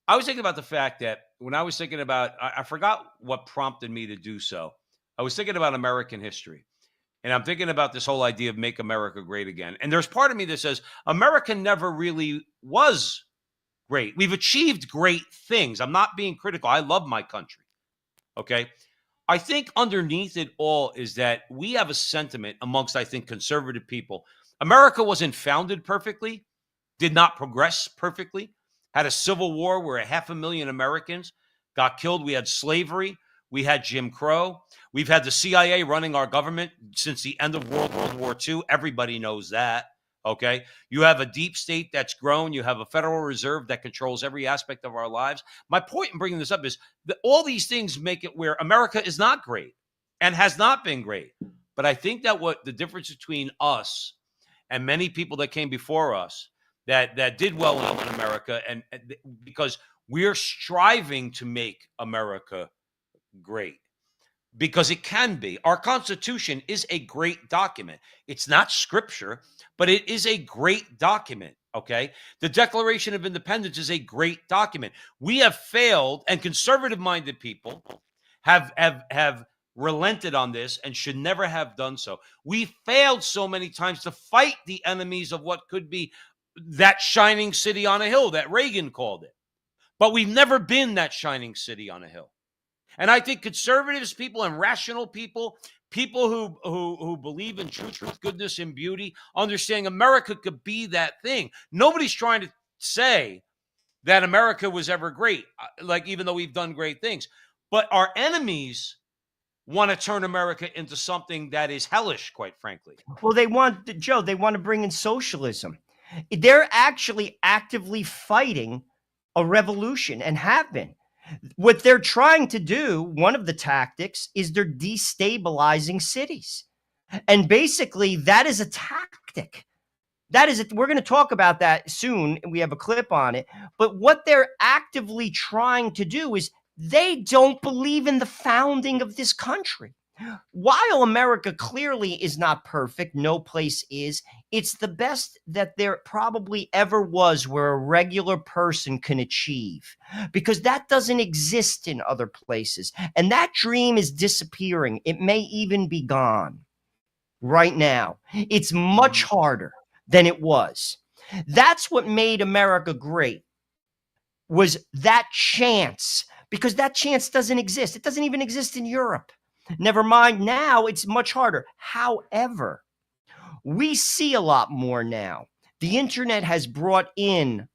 I was thinking about the fact that when I was thinking about, I forgot what prompted me to do so. I was thinking about American history. And I'm thinking about this whole idea of make America great again. And there's part of me that says America never really was great. We've achieved great things. I'm not being critical. I love my country. Okay. I think underneath it all is that we have a sentiment amongst, I think, conservative people. America wasn't founded perfectly, did not progress perfectly, had a civil war where 500,000 Americans got killed. We had slavery. We had Jim Crow. We've had the CIA running our government since the end of World War II. Everybody knows that. Okay. You have a deep state that's grown. You have a Federal Reserve that controls every aspect of our lives. My point in bringing this up is that all these things make it where America is not great and has not been great. But I think that what the difference between us and many people that came before us that did well in America, and because we're striving to make America great, because it can be. Our Constitution is a great document. It's not scripture, but it is a great document. Okay. The Declaration of Independence is a great document. We have failed, and conservative minded people have relented on this and should never have done so. We failed so many times to fight the enemies of what could be that shining city on a hill that Reagan called it. But we've never been that shining city on a hill. And I think conservatives, people and rational people, people who believe in truth, goodness, and beauty, understanding America could be that thing. Nobody's trying to say that America was ever great, like even though we've done great things. But our enemies want to turn America into something that is hellish, quite frankly. Well, they want to bring in socialism. They're actually actively fighting a revolution and have been. What they're trying to do, one of the tactics, is they're destabilizing cities. And basically, that is a tactic. We're going to talk about that soon. We have a clip on it. But what they're actively trying to do is they don't believe in the founding of this country. While America clearly is not perfect, no place is, it's the best that there probably ever was where a regular person can achieve, because that doesn't exist in other places. And that dream is disappearing. It may even be gone right now. It's much harder than it was. That's what made America great, was that chance, because that chance doesn't exist. It doesn't even exist in Europe. Never mind, now it's much harder. However, we see a lot more now. The internet has brought in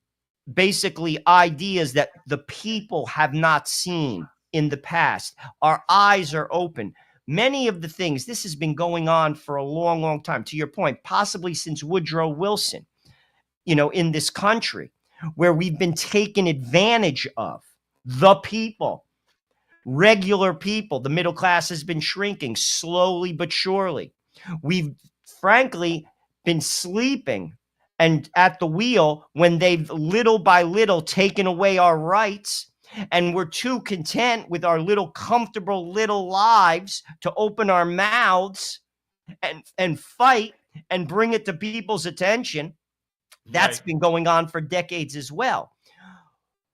basically ideas that the people have not seen in the past. Our eyes are open. Many of the things, this has been going on for a long, long time. To your point, possibly since Woodrow Wilson, in this country, where we've been taken advantage of, the people. Regular people, the middle class has been shrinking slowly but surely. We've frankly been sleeping and at the wheel when they've little by little taken away our rights, and we're too content with our little comfortable little lives to open our mouths and fight and bring it to people's attention. That's been going on for decades as well.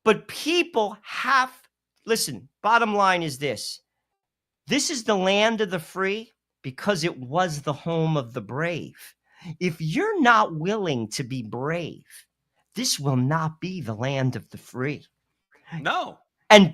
But people listen, bottom line is this. This is the land of the free because it was the home of the brave. If you're not willing to be brave, this will not be the land of the free. No.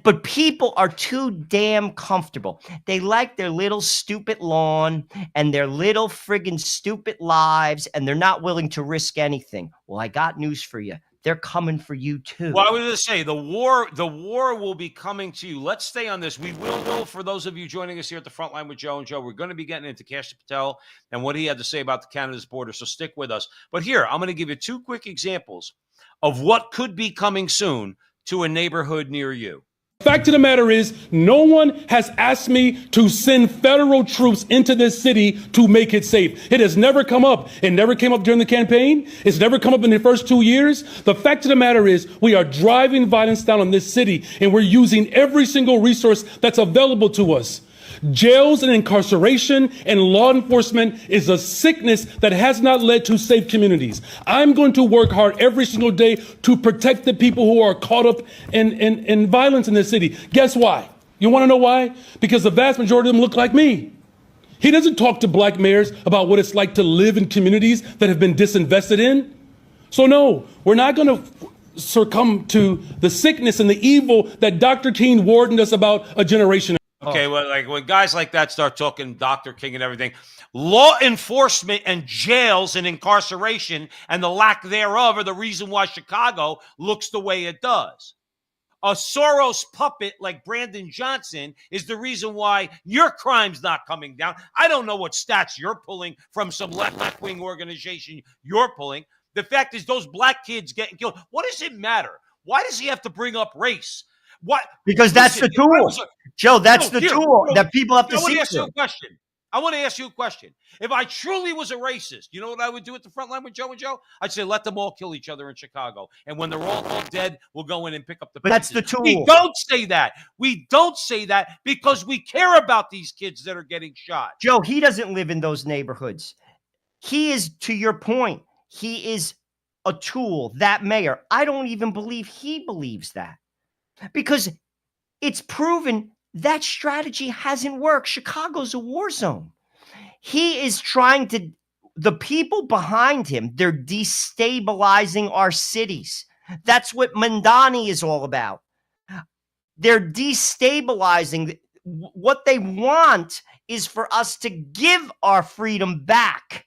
But people are too damn comfortable. They like their little stupid lawn and their little friggin' stupid lives, and they're not willing to risk anything. Well, I got news for you. They're coming for you too. Well, I was going to say the war will be coming to you. Let's stay on this. We will go, for those of you joining us here at the front line with Joe and Joe, we're going to be getting into Kash Patel and what he had to say about the Canada's border. So stick with us. But here, I'm going to give you two quick examples of what could be coming soon to a neighborhood near you. Fact of the matter is, no one has asked me to send federal troops into this city to make it safe. It has never come up. It never came up during the campaign. It's never come up in the first 2 years. The fact of the matter is, we are driving violence down on this city, and we're using every single resource that's available to us. Jails and incarceration and law enforcement is a sickness that has not led to safe communities. I'm going to work hard every single day to protect the people who are caught up in violence in this city. Guess why? You want to know why? Because the vast majority of them look like me. He doesn't talk to black mayors about what it's like to live in communities that have been disinvested in. So no, we're not going to succumb to the sickness and the evil that Dr. King warned us about a generation ago. Okay, well, like when guys like that start talking Dr. King and everything, law enforcement and jails and incarceration and the lack thereof are the reason why Chicago looks the way it does. a Soros puppet like Brandon Johnson is the reason why your crime's not coming down. I don't know what stats you're pulling from some left-wing organization you're pulling. The fact is those black kids getting killed. What does it matter? Why does he have to bring up race? What? Because that's the tool. Joe, that's the tool that people have to see. I want to ask you a question. I want to ask you a question. If I truly was a racist, you know what I would do at the front line with Joe and Joe? I'd say, let them all kill each other in Chicago. And when they're all dead, we'll go in and pick up the pieces. But that's the tool. We don't say that. We don't say that because we care about these kids that are getting shot. Joe, he doesn't live in those neighborhoods. He is, to your point, he is a tool, that mayor. I don't even believe he believes that because it's proven that strategy hasn't worked. Chicago's a war zone. He is trying to, the people behind him, they're destabilizing our cities. That's what Mandani is all about. They're destabilizing. What they want is for us to give our freedom back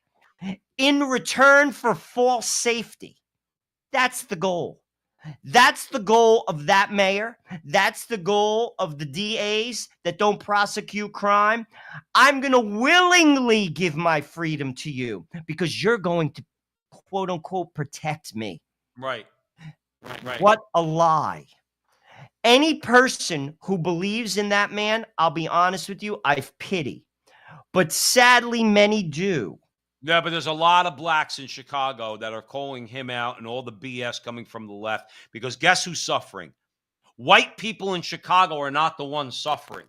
in return for false safety. That's the goal. That's the goal of that mayor. That's the goal of the DAs that don't prosecute crime. I'm going to willingly give my freedom to you because you're going to, quote unquote, protect me. Right. What a lie. Any person who believes in that man, I'll be honest with you, I pity. But sadly, many do. Yeah, but there's a lot of blacks in Chicago that are calling him out and all the BS coming from the left because guess who's suffering? White people in Chicago are not the ones suffering.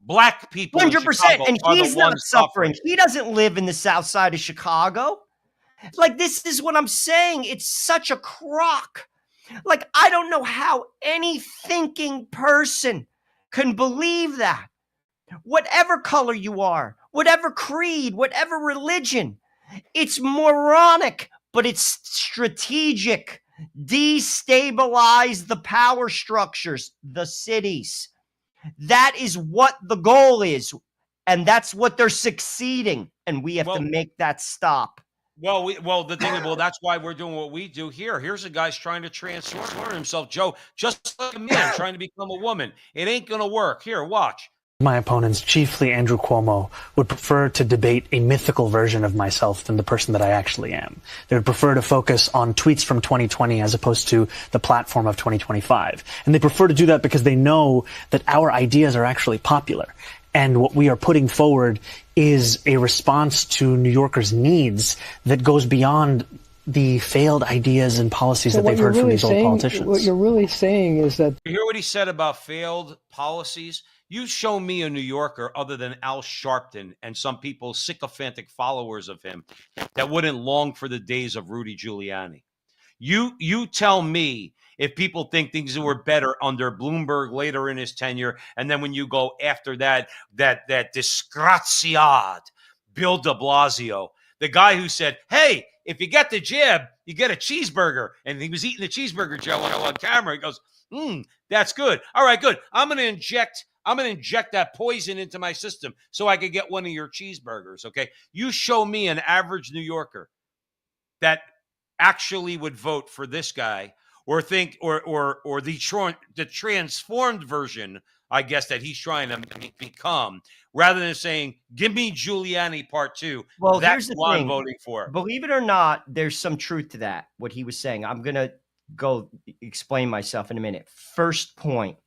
Black people 100%, in Chicago and are he's the not ones suffering. suffering. He doesn't live in the south side of Chicago. Like, this is what I'm saying. It's such a crock. Like, I don't know how any thinking person can believe that. Whatever color you are, whatever creed, whatever religion, it's moronic, but it's strategic. Destabilize the power structures, the cities. That is what the goal is. And that's what they're succeeding. And we have to make that stop. Well, that's why we're doing what we do here. Here's a guy's trying to transform himself, Joe, just like a man trying to become a woman. It ain't going to work. Here, watch. My opponents, chiefly Andrew Cuomo, would prefer to debate a mythical version of myself than the person that I actually am. They would prefer to focus on tweets from 2020 as opposed to the platform of 2025. And they prefer to do that because they know that our ideas are actually popular. And what we are putting forward is a response to New Yorkers' needs that goes beyond the failed ideas and policies that they've heard from these old politicians. What you're really saying is that... You hear what he said about failed policies? You show me a New Yorker other than Al Sharpton and some people sycophantic followers of him that wouldn't long for the days of Rudy Giuliani. You tell me if people think things were better under Bloomberg later in his tenure, and then when you go after that disgraziad Bill de Blasio, the guy who said, hey, if you get the jab, you get a cheeseburger. And he was eating the cheeseburger, Joe, on camera. He goes, that's good. All right, good. I'm going to inject that poison into my system so I could get one of your cheeseburgers, okay? You show me an average New Yorker that actually would vote for this guy or think or the transformed version, I guess, that he's trying to become, rather than saying, give me Giuliani part 2. Well, that's here's the what thing. I'm voting for. Believe it or not, there's some truth to that, what he was saying. I'm going to go explain myself in a minute. First point,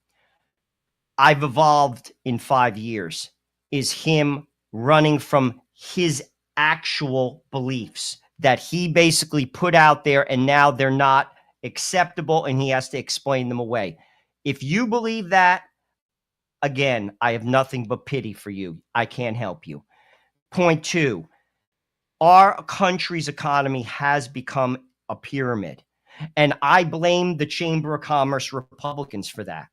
I've evolved in 5 years, is him running from his actual beliefs that he basically put out there, and now they're not acceptable and he has to explain them away. If you believe that, again, I have nothing but pity for you. I can't help you. Point 2, our country's economy has become a pyramid, and I blame the Chamber of Commerce Republicans for that.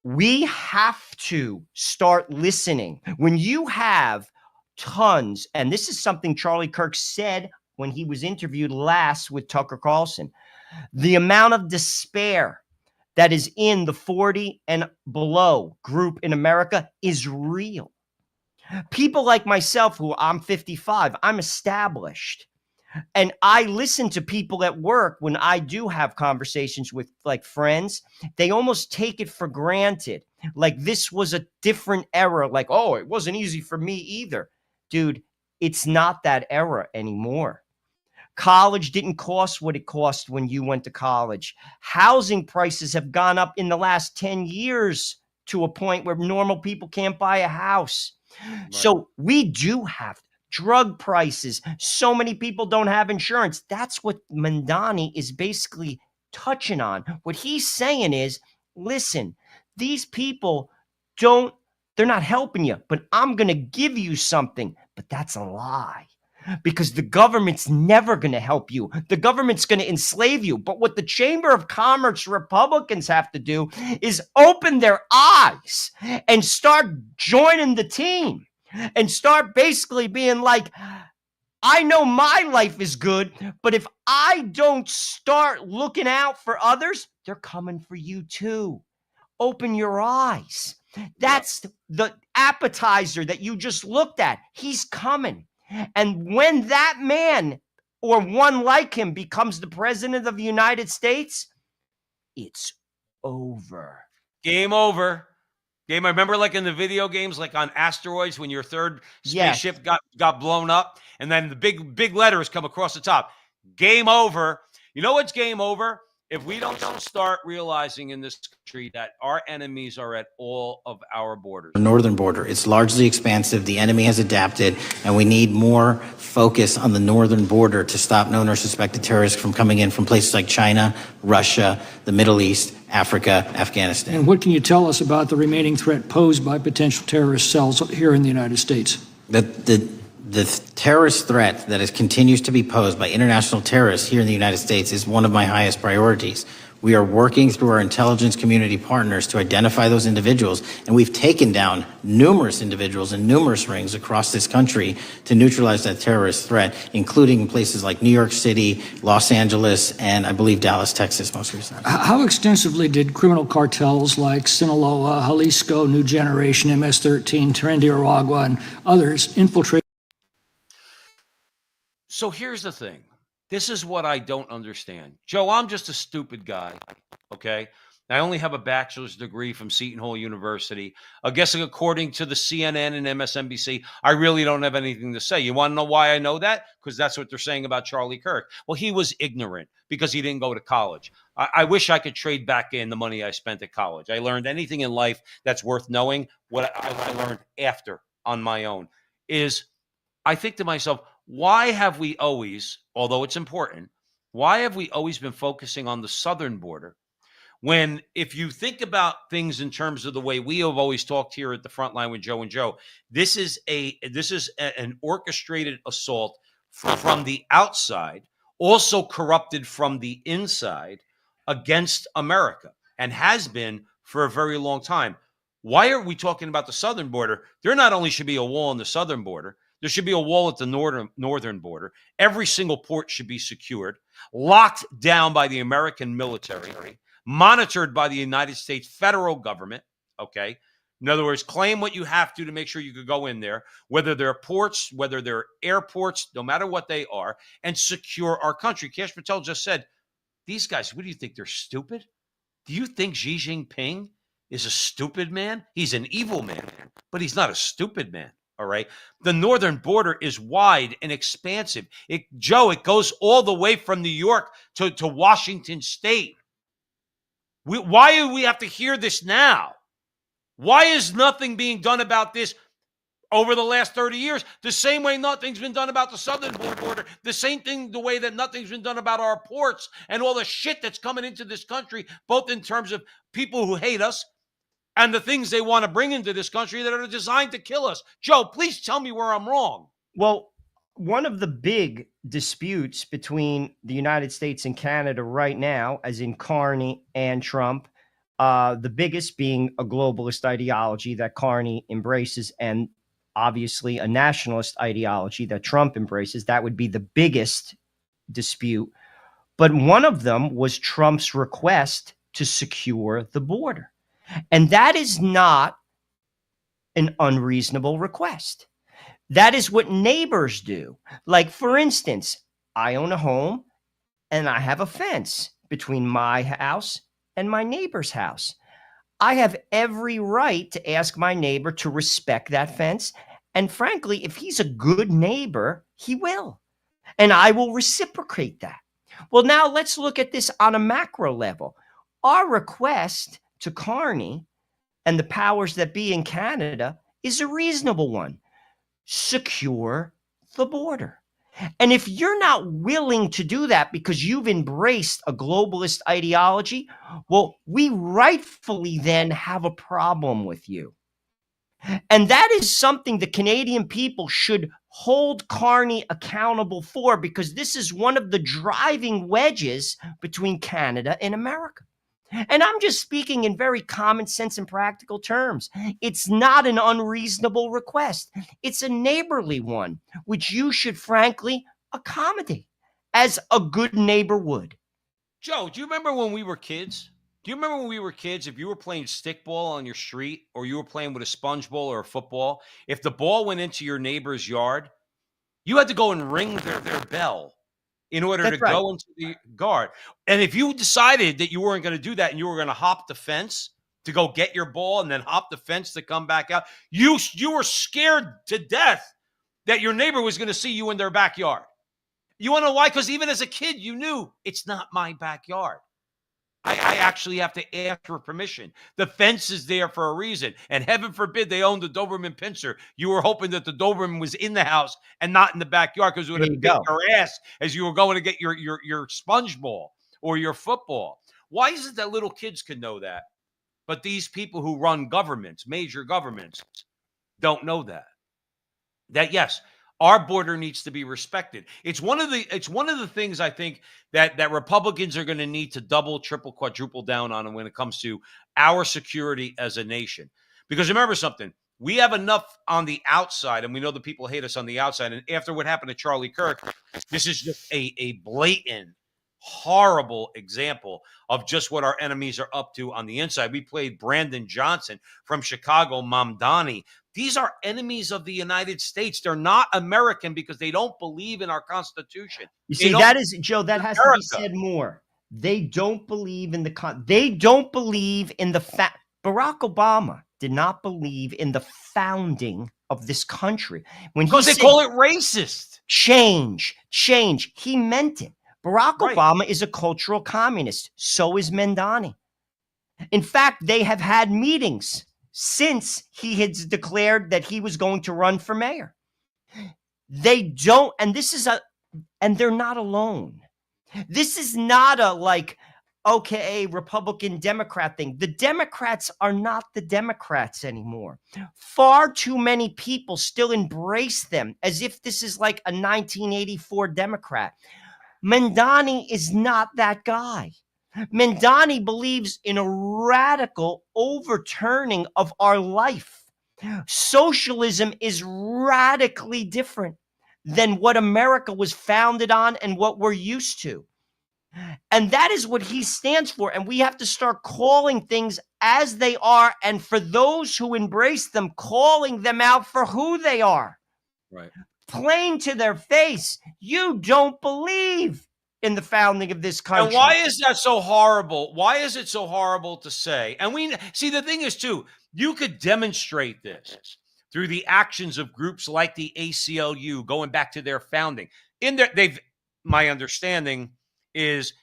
We have to start listening. When you have tons, and this is something Charlie Kirk said when he was interviewed last with Tucker Carlson, the amount of despair that is in the 40 and below group in America is real. People like myself, who I'm 55, I'm established. And I listen to people at work when I do have conversations with like friends, they almost take it for granted. Like this was a different era. Like, oh, it wasn't easy for me either. Dude, it's not that era anymore. College didn't cost what it cost when you went to college. Housing prices have gone up in the last 10 years to a point where normal people can't buy a house. Right. So we do have drug prices. So many people don't have insurance. That's what Mandani is basically touching on. What he's saying is, listen, these people they're not helping you, but I'm going to give you something. But that's a lie. Because the government's never going to help you. The government's going to enslave you. But what the Chamber of Commerce Republicans have to do is open their eyes and start joining the team and start basically being like, I know my life is good, but if I don't start looking out for others, they're coming for you too. Open your eyes. That's the appetizer that you just looked at. He's coming. And when that man or one like him becomes the president of the United States, it's over. Game over. Game. I remember like in the video games, like on asteroids, when your third spaceship got blown up, and then the big letters come across the top. Game over. You know what's game over? If we don't start realizing in this country that our enemies are at all of our borders. The northern border, it's largely expansive. The enemy has adapted, and we need more focus on the northern border to stop known or suspected terrorists from coming in from places like China, Russia, the Middle East, Africa, Afghanistan. And what can you tell us about the remaining threat posed by potential terrorist cells here in the United States? The terrorist threat that continues to be posed by international terrorists here in the United States is one of my highest priorities. We are working through our intelligence community partners to identify those individuals, and we've taken down numerous individuals in numerous rings across this country to neutralize that terrorist threat, including in places like New York City, Los Angeles, and I believe Dallas, Texas most recently. How extensively did criminal cartels like Sinaloa, Jalisco, New Generation, MS-13, Tren de Aragua, and others infiltrate? So here's the thing. This is what I don't understand. Joe, I'm just a stupid guy, okay? I only have a bachelor's degree from Seton Hall University. I guess according to the CNN and MSNBC, I really don't have anything to say. You want to know why I know that? Because that's what they're saying about Charlie Kirk. Well, he was ignorant because he didn't go to college. I wish I could trade back in the money I spent at college. I learned anything in life that's worth knowing. What I learned after on my own is I think to myself, why have we always, although it's important, why have we always been focusing on the southern border when, if you think about things in terms of the way we have always talked here at the front line with Joe and Joe, this is an orchestrated assault from the outside, also corrupted from the inside against America, and has been for a very long time. Why are we talking about the southern border? There not only should be a wall on the southern border, there should be a wall at the northern border. Every single port should be secured, locked down by the American military, monitored by the United States federal government, okay? In other words, claim what you have to make sure you could go in there, whether they're ports, whether they're airports, no matter what they are, and secure our country. Kash Patel just said, these guys, what do you think? They're stupid? Do you think Xi Jinping is a stupid man? He's an evil man, but he's not a stupid man. All right. The northern border is wide and expansive. Joe, it goes all the way from New York to Washington State. Why do we have to hear this now? Why is nothing being done about this over the last 30 years? The same way nothing's been done about the southern border. The same thing, the way that nothing's been done about our ports and all the shit that's coming into this country, both in terms of people who hate us and the things they want to bring into this country that are designed to kill us. Joe, please tell me where I'm wrong. Well, one of the big disputes between the United States and Canada right now, as in Carney and Trump, the biggest being a globalist ideology that Carney embraces, and obviously a nationalist ideology that Trump embraces. That would be the biggest dispute. But one of them was Trump's request to secure the border. And that is not an unreasonable request. That is what neighbors do. Like, for instance, I own a home and I have a fence between my house and my neighbor's house. I have every right to ask my neighbor to respect that fence. And frankly, if he's a good neighbor, he will. And I will reciprocate that. Well, now let's look at this on a macro level. Our request to Carney and the powers that be in Canada is a reasonable one. Secure the border. And if you're not willing to do that because you've embraced a globalist ideology, well, we rightfully then have a problem with you. And that is something the Canadian people should hold Carney accountable for, because this is one of the driving wedges between Canada and America. And I'm just speaking in very common sense and practical terms. It's not an unreasonable request. It's a neighborly one, which you should frankly accommodate as a good neighbor would. Joe, do you remember when we were kids? Do you remember when we were kids, if you were playing stickball on your street or you were playing with a sponge ball or a football, if the ball went into your neighbor's yard, you had to go and ring their bell in order That's to right. go into the guard. And if you decided that you weren't going to do that and you were going to hop the fence to go get your ball and then hop the fence to come back out, you were scared to death that your neighbor was going to see you in their backyard. You want to know why? Because even as a kid, you knew it's not my backyard. I actually have to ask for permission. The fence is there for a reason. And heaven forbid they owned the Doberman pincer. You were hoping that the Doberman was in the house and not in the backyard, because it would There have you bit go. your ass as you were going to get your sponge ball or your football. Why is it that little kids can know that, but these people who run governments, major governments, don't know that? That yes, our border needs to be respected. It's one of the things I think that Republicans are going to need to double, triple, quadruple down on when it comes to our security as a nation. Because remember something, we have enough on the outside, and we know the people hate us on the outside. And after what happened to Charlie Kirk, this is just a blatant, horrible example of just what our enemies are up to on the inside. We played Brandon Johnson from Chicago, Mamdani. These are enemies of the United States. They're not American because they don't believe in our Constitution. You They see, don't that is, Joe, that has to be America. said more. They don't believe in they don't believe in the fact. Barack Obama did not believe in the founding of this country. When he Because they said call it racist. change, he meant it. Barack Right. Obama is a cultural communist. So is Mamdani. In fact, they have had meetings since he has declared that he was going to run for mayor. They don't, and they're not alone. This is not a okay, Republican Democrat thing. The Democrats are not the Democrats anymore. Far too many people still embrace them as if this is like a 1984 Democrat. Mamdani is not that guy. Mamdani believes in a radical overturning of our life. Socialism is radically different than what America was founded on and what we're used to. And that is what he stands for. And we have to start calling things as they are. And for those who embrace them, calling them out for who they are. Right. Plain to their face, you don't believe in the founding of this country. And why is that so horrible? Why is it so horrible to say? And we see, the thing is too, you could demonstrate this through the actions of groups like the ACLU going back to their founding. My understanding is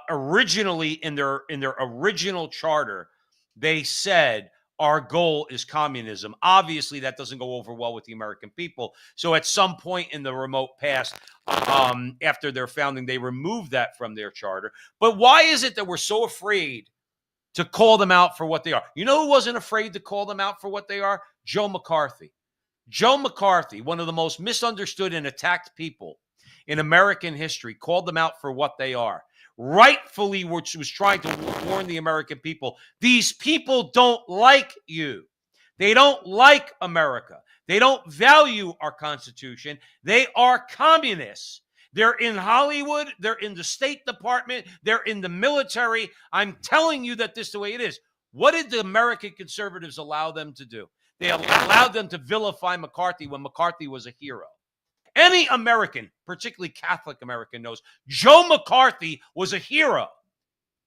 originally in their original charter, they said our goal is communism. Obviously, that doesn't go over well with the American people. So at some point in the remote past, after their founding, they removed that from their charter. But why is it that we're so afraid to call them out for what they are? You know who wasn't afraid to call them out for what they are? Joe McCarthy. Joe McCarthy, one of the most misunderstood and attacked people in American history, called them out for what they are. Rightfully, which was trying to warn the American people, these people don't like you. They don't like America. They don't value our Constitution. They are communists. They're in Hollywood. They're in the State Department. They're in the military. I'm telling you that this is the way it is. What did the American conservatives allow them to do? They allowed them to vilify McCarthy when McCarthy was a hero. Any American, particularly Catholic American, knows Joe McCarthy was a hero.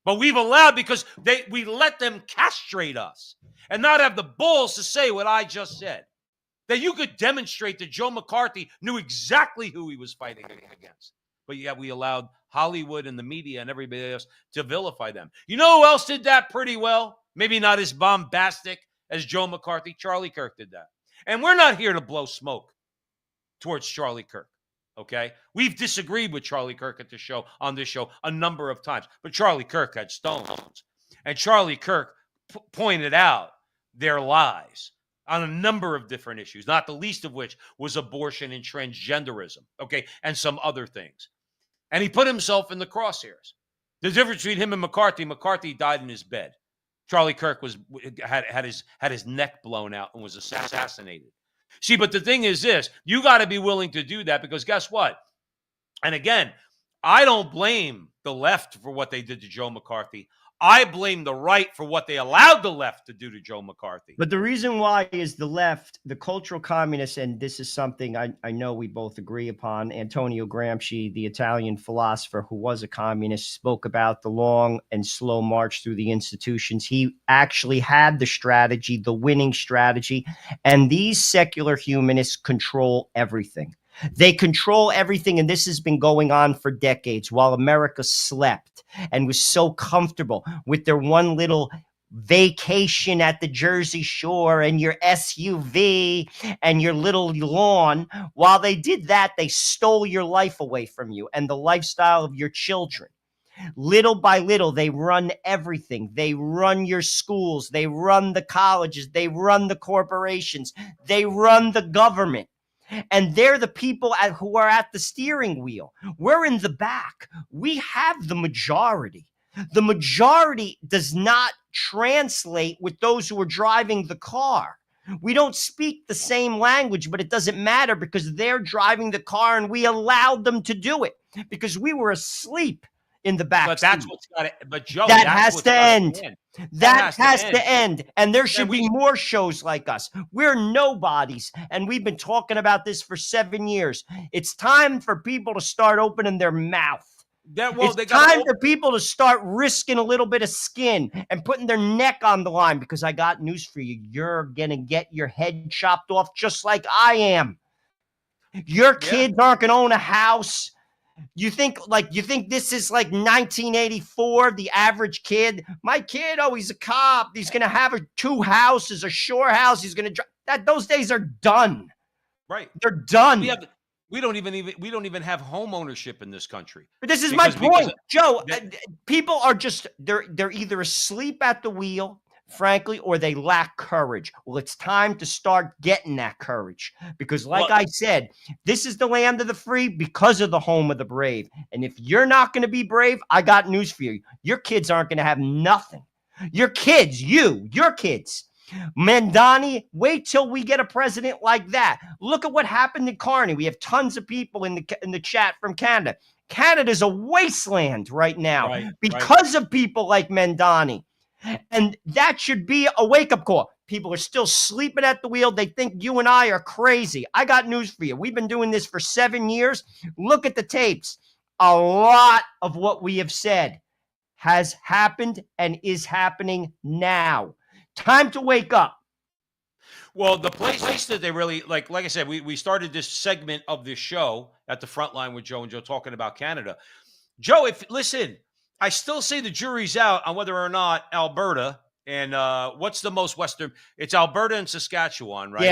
But we've allowed, because we let them castrate us and not have the balls to say what I just said. That you could demonstrate that Joe McCarthy knew exactly who he was fighting against. But yet we allowed Hollywood and the media and everybody else to vilify them. You know who else did that pretty well? Maybe not as bombastic as Joe McCarthy. Charlie Kirk did that. And we're not here to blow smoke towards Charlie Kirk. Okay, we've disagreed with Charlie Kirk on this show a number of times, but Charlie Kirk had stones, and Charlie Kirk pointed out their lies on a number of different issues, not the least of which was abortion and transgenderism. Okay, and some other things, and he put himself in the crosshairs. The difference between him and McCarthy died in his bed. Charlie Kirk had his neck blown out and was assassinated. See, but the thing is this, you got to be willing to do that, because guess what? And again, I don't blame the left for what they did to Joe McCarthy. I blame the right for what they allowed the left to do to Joe McCarthy. But the reason why is the left, the cultural communists, and this is something I know we both agree upon. Antonio Gramsci, the Italian philosopher who was a communist, spoke about the long and slow march through the institutions. He actually had the strategy, the winning strategy, and these secular humanists control everything. They control everything, and this has been going on for decades while America slept and was so comfortable with their one little vacation at the Jersey Shore and your SUV and your little lawn. While they did that, they stole your life away from you and the lifestyle of your children. Little by little, they run everything. They run your schools. They run the colleges. They run the corporations. They run the government. And they're the people who are at the steering wheel. We're in the back. We have the majority. The majority does not translate with those who are driving the car. We don't speak the same language, but it doesn't matter because they're driving the car and we allowed them to do it because we were asleep in the back. But that's what's got to. But Joe, that has to end. That has to end. And there should be more shows like us. We're nobodies. And we've been talking about this for 7 years. It's time for people to start opening their mouth. It's time for people to start risking a little bit of skin and putting their neck on the line, because I got news for you. You're going to get your head chopped off just like I am. Your kids aren't going to own a house. You think this is like 1984, the average kid? My kid, he's a cop. He's going to have 2 houses, a shore house. He's going to drive. Those days are done. Right. They're done. We don't even have home ownership in this country. But this is my point, Joe. People are just they're either asleep at the wheel, frankly, or they lack courage. Well, it's time to start getting that courage, because like I said, this is the land of the free because of the home of the brave. And if you're not going to be brave, I got news for you. Your kids aren't going to have nothing. Your kids, your kids. Mandani, wait till we get a president like that. Look at what happened in Carney. We have tons of people in the chat from Canada. Canada's a wasteland right now because of people like Mandani. And that should be a wake-up call. People are still sleeping at the wheel. They think you and I are crazy. I got news for you. We've been doing this for 7 years. Look at the tapes. A lot of what we have said has happened and is happening now. Time to wake up. Well, the place that they really, like I said, we started this segment of this show at the front line with Joe and Joe talking about Canada. Joe, listen, I still say the jury's out on whether or not Alberta and what's the most Western? It's Alberta and Saskatchewan, right?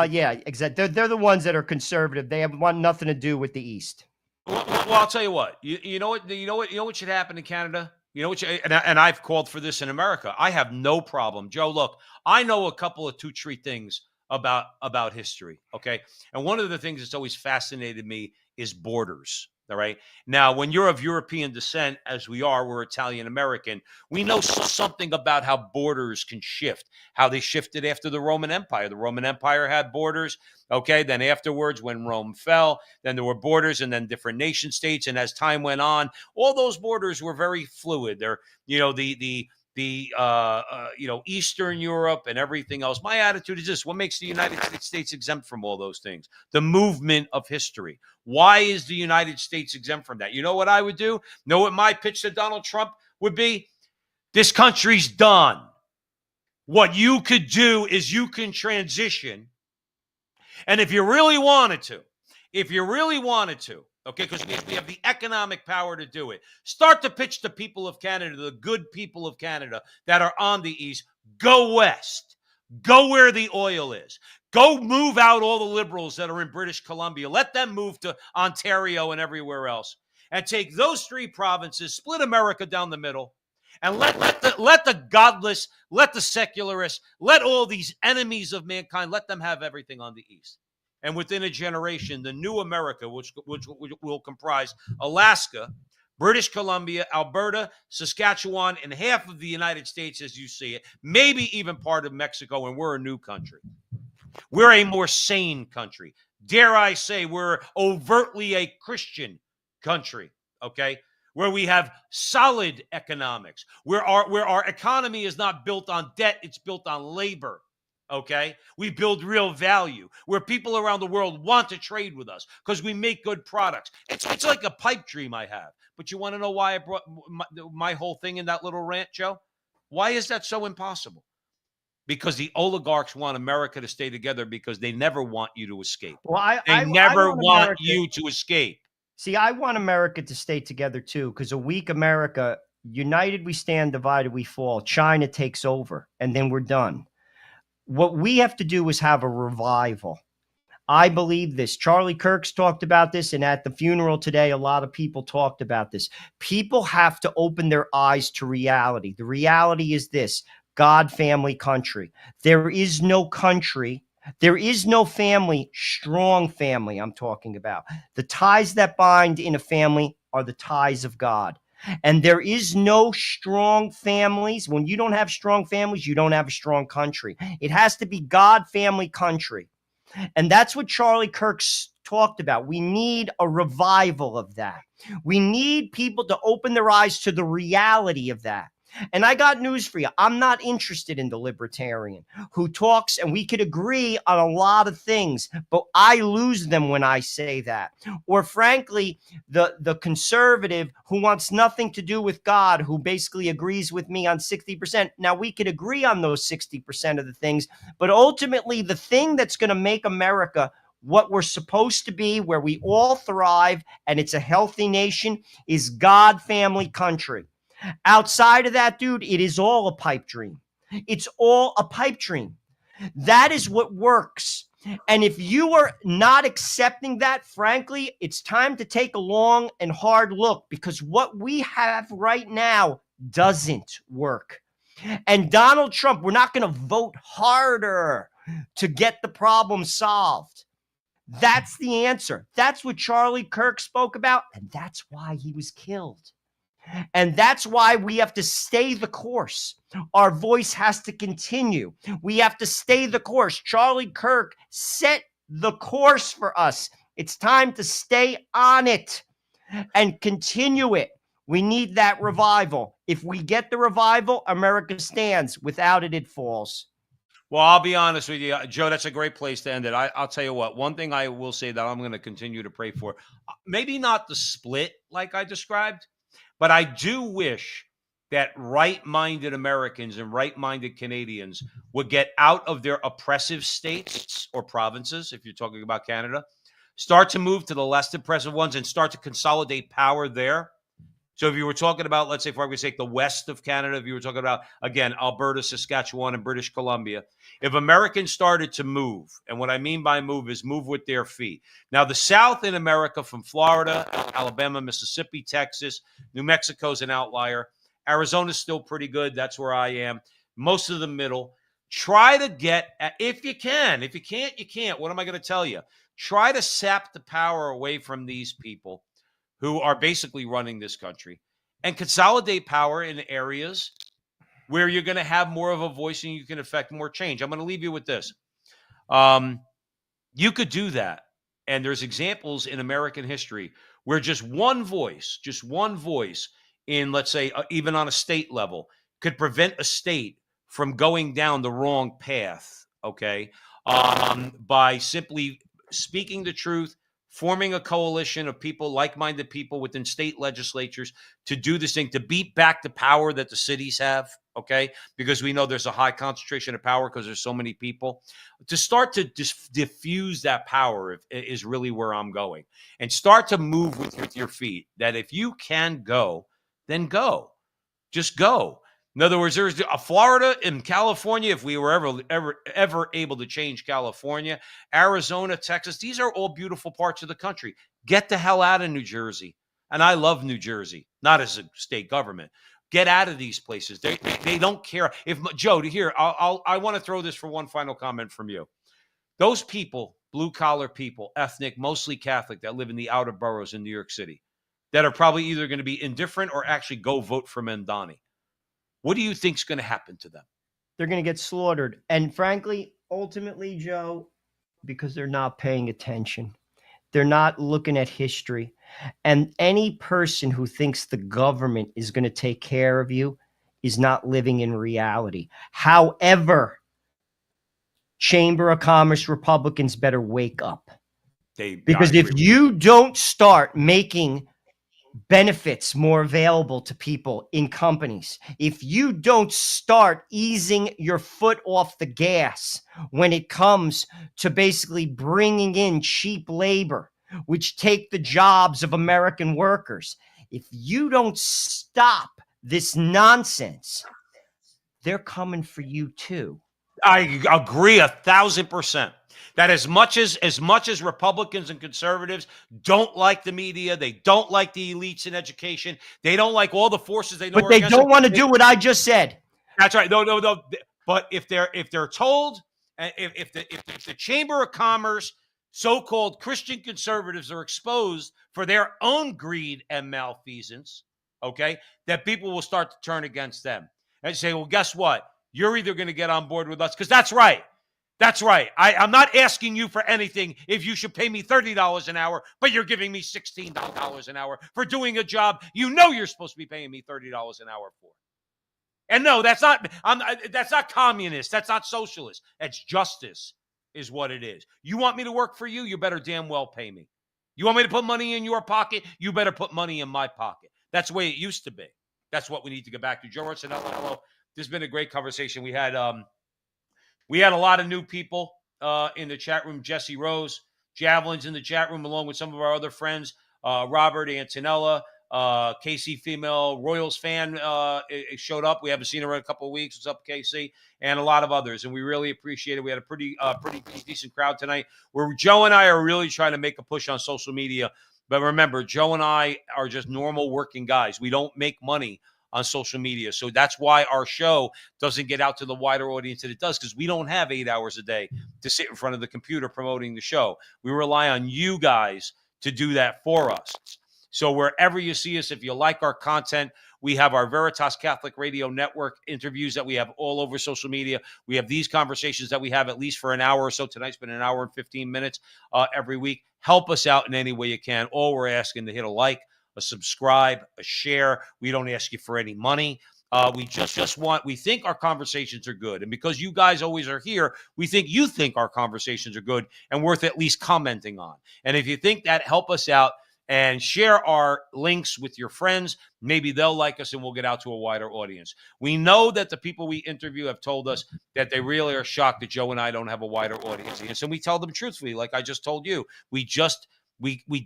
Yeah, exactly. They're the ones that are conservative. They want nothing to do with the East. Well, I'll tell you what. You know what should happen in Canada? You know what? And I've called for this in America. I have no problem, Joe. Look, I know a couple of 2-3 things about history. Okay, and one of the things that's always fascinated me is borders. All right. Now, when you're of European descent, as we are, we're Italian American, we know something about how borders can shift, how they shifted after the Roman Empire. The Roman Empire had borders. Okay. Then afterwards, when Rome fell, then there were borders and then different nation states. And as time went on, all those borders were very fluid. They're, the the Eastern Europe and everything else. My attitude is this: what makes the United States exempt from all those things? The movement of history. Why is the United States exempt from that? You know what I would do? Know what my pitch to Donald Trump would be? This country's done. What you could do is you can transition. And if you really wanted to, okay, because we have the economic power to do it, start to pitch to people of Canada, the good people of Canada that are on the East, go west, go where the oil is, go move out all the liberals that are in British Columbia, let them move to Ontario and everywhere else, and take those 3 provinces, split America down the middle, and let the godless, let the secularists, let all these enemies of mankind, let them have everything on the East. And within a generation, the new America, which will comprise Alaska, British Columbia, Alberta, Saskatchewan, and half of the United States as you see it, maybe even part of Mexico, and we're a new country. We're a more sane country. Dare I say, we're overtly a Christian country, okay? Where we have solid economics, where our economy is not built on debt, it's built on labor. Okay, we build real value where people around the world want to trade with us because we make good products. It's like a pipe dream I have. But you want to know why I brought my whole thing in that little rant, Joe? Why is that so impossible? Because the oligarchs want America to stay together because they never want you to escape. Well, They never want America, you to escape. See, I want America to stay together too, because a weak America, united we stand, divided we fall. China takes over, and then we're done. What we have to do is have a revival. I believe this. Charlie Kirk's talked about this, and at the funeral today, a lot of people talked about this. People have to open their eyes to reality. The reality is this: God, family, country. There is no country. There is no family, strong family I'm talking about. The ties that bind in a family are the ties of God. And there is no strong families. When you don't have strong families, you don't have a strong country. It has to be God, family, country. And that's what Charlie Kirk's talked about. We need a revival of that. We need people to open their eyes to the reality of that. And I got news for you. I'm not interested in the libertarian who talks, and we could agree on a lot of things, but I lose them when I say that. Or frankly, the conservative who wants nothing to do with God, who basically agrees with me on 60%. Now, we could agree on those 60% of the things, but ultimately the thing that's going to make America what we're supposed to be, where we all thrive, and it's a healthy nation, is God, family, country. Outside of that, dude, it is all a pipe dream. It's all a pipe dream. That is what works. And if you are not accepting that, frankly, it's time to take a long and hard look, because what we have right now doesn't work. And Donald Trump, we're not going to vote harder to get the problem solved. That's the answer. That's what Charlie Kirk spoke about, and that's why he was killed. And that's why we have to stay the course. Our voice has to continue. We have to stay the course. Charlie Kirk set the course for us. It's time to stay on it and continue it. We need that revival. If we get the revival, America stands. Without it, it falls. Well, I'll be honest with you, Joe, that's a great place to end it. I'll tell you what, one thing I will say that I'm going to continue to pray for, maybe not the split like I described, but I do wish that right-minded Americans and right-minded Canadians would get out of their oppressive states or provinces, if you're talking about Canada, start to move to the less oppressive ones and start to consolidate power there. So if you were talking about, let's say, for argument's sake, the west of Canada, if you were talking about, again, Alberta, Saskatchewan, and British Columbia, if Americans started to move, and what I mean by move is move with their feet. Now, the South in America, from Florida, Alabama, Mississippi, Texas, New Mexico's an outlier. Arizona's still pretty good. That's where I am. Most of the middle. Try to get, if you can. If you can't, you can't. What am I going to tell you? Try to sap the power away from these people who are basically running this country, and consolidate power in areas where you're going to have more of a voice and you can affect more change. I'm going to leave you with this. You could do that. And there's examples in American history where just one voice in, let's say, even on a state level, could prevent a state from going down the wrong path, okay, by simply speaking the truth, forming a coalition of people, like-minded people within state legislatures to do this thing, to beat back the power that the cities have, okay, because we know there's a high concentration of power because there's so many people. To start to diffuse that power is really where I'm going. And start to move with your feet, that if you can go, then go. Just go. In other words, there's a Florida and California, if we were ever able to change California, Arizona, Texas, these are all beautiful parts of the country. Get the hell out of New Jersey. And I love New Jersey, not as a state government. Get out of these places. They don't care. If Joe, here, I want to throw this for one final comment from you. Those people, blue-collar people, ethnic, mostly Catholic, that live in the outer boroughs in New York City, that are probably either going to be indifferent or actually go vote for Mamdani. What do you think is going to happen to them? They're going to get slaughtered. And frankly, ultimately, Joe, because they're not paying attention. They're not looking at history. And any person who thinks the government is going to take care of you is not living in reality. However, Chamber of Commerce Republicans better wake up. Because if you don't start making benefits more available to people in companies, if you don't start easing your foot off the gas when it comes to basically bringing in cheap labor, which take the jobs of American workers, if you don't stop this nonsense, they're coming for you too. I agree 1,000%. That as much as Republicans and conservatives don't like the media, they don't like the elites in education, they don't like all the forces they know. But they don't want to do what I just said. That's right. No. But if they're told, if the Chamber of Commerce, so-called Christian conservatives, are exposed for their own greed and malfeasance, okay, that people will start to turn against them and say, well, guess what? You're either going to get on board with us, because that's right. That's right. I'm not asking you for anything if you should pay me $30 an hour, but you're giving me $16 an hour for doing a job you know you're supposed to be paying me $30 an hour for. And no, that's not communist. That's not socialist. That's justice is what it is. You want me to work for you? You better damn well pay me. You want me to put money in your pocket? You better put money in my pocket. That's the way it used to be. That's what we need to get back to. Joe Orsinello, this has been a great conversation. We had a lot of new people in the chat room. Jesse Rose, Javelin's in the chat room, along with some of our other friends. Robert Antonella, KC female Royals fan showed up. We haven't seen her in a couple of weeks. What's up, KC? And a lot of others. And we really appreciate it. We had a pretty decent crowd tonight, where Joe and I are really trying to make a push on social media. But remember, Joe and I are just normal working guys. We don't make money on social media. So that's why our show doesn't get out to the wider audience that it does, because we don't have 8 hours a day to sit in front of the computer promoting the show. We rely on you guys to do that for us. So wherever you see us, if you like our content, we have our Veritas Catholic Radio Network interviews that we have all over social media. We have these conversations that we have at least for an hour or so. Tonight's been an hour and 15 minutes every week. Help us out in any way you can. All we're asking to hit a like, a subscribe, a share. We don't ask you for any money. We just want, we think our conversations are good. And because you guys always are here, we think you think our conversations are good and worth at least commenting on. And if you think that, help us out and share our links with your friends. Maybe they'll like us and we'll get out to a wider audience. We know that the people we interview have told us that they really are shocked that Joe and I don't have a wider audience. And so we tell them truthfully, like I just told you, we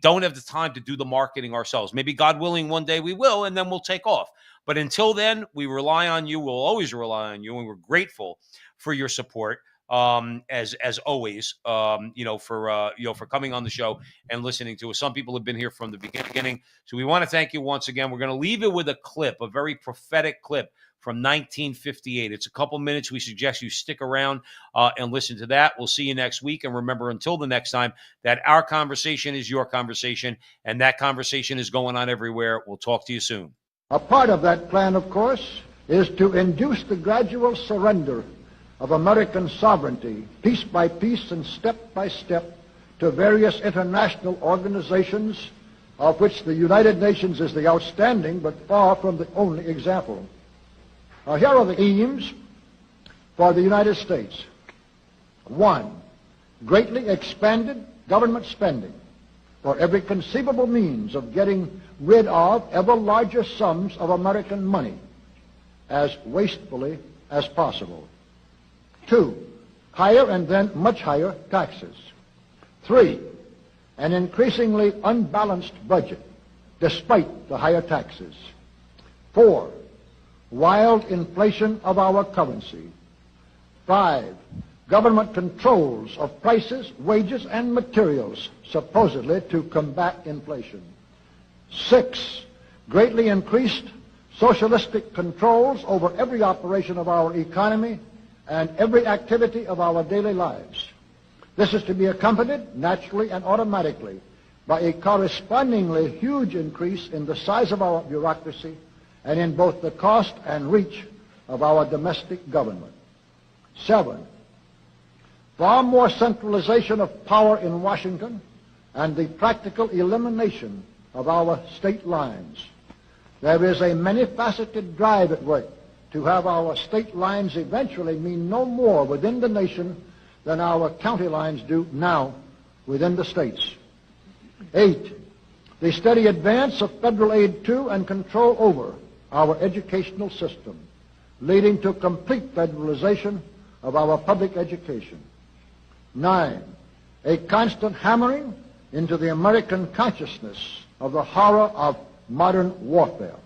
don't have the time to do the marketing ourselves. Maybe God willing, one day we will, and then we'll take off. But until then, we rely on you. We'll always rely on you, and we're grateful for your support, as always. For coming on the show and listening to us. Some people have been here from the beginning, so we want to thank you once again. We're going to leave it with a clip, a very prophetic clip from 1958. It's a couple minutes. We suggest you stick around and listen to that. We'll see you next week. And remember, until the next time, that our conversation is your conversation, and that conversation is going on everywhere. We'll talk to you soon. A part of that plan, of course, is to induce the gradual surrender of American sovereignty, piece by piece and step by step, to various international organizations, of which the United Nations is the outstanding but far from the only example. Here are the aims for the United States. 1, greatly expanded government spending for every conceivable means of getting rid of ever larger sums of American money as wastefully as possible. 2, higher and then much higher taxes. 3, an increasingly unbalanced budget despite the higher taxes. 4, wild inflation of our currency. 5, government controls of prices, wages, and materials, supposedly to combat inflation. 6, greatly increased socialistic controls over every operation of our economy and every activity of our daily lives. This is to be accompanied, naturally and automatically, by a correspondingly huge increase in the size of our bureaucracy and in both the cost and reach of our domestic government. 7, far more centralization of power in Washington and the practical elimination of our state lines. There is a many-faceted drive at work to have our state lines eventually mean no more within the nation than our county lines do now within the states. 8, the steady advance of federal aid to and control over our educational system, leading to complete federalization of our public education. 9, a constant hammering into the American consciousness of the horror of modern warfare,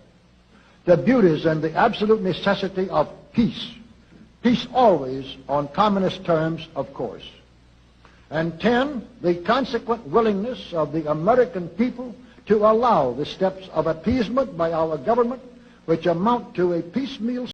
the beauties and the absolute necessity of peace. Peace always on communist terms, of course. And 10, the consequent willingness of the American people to allow the steps of appeasement by our government which amount to a piecemeal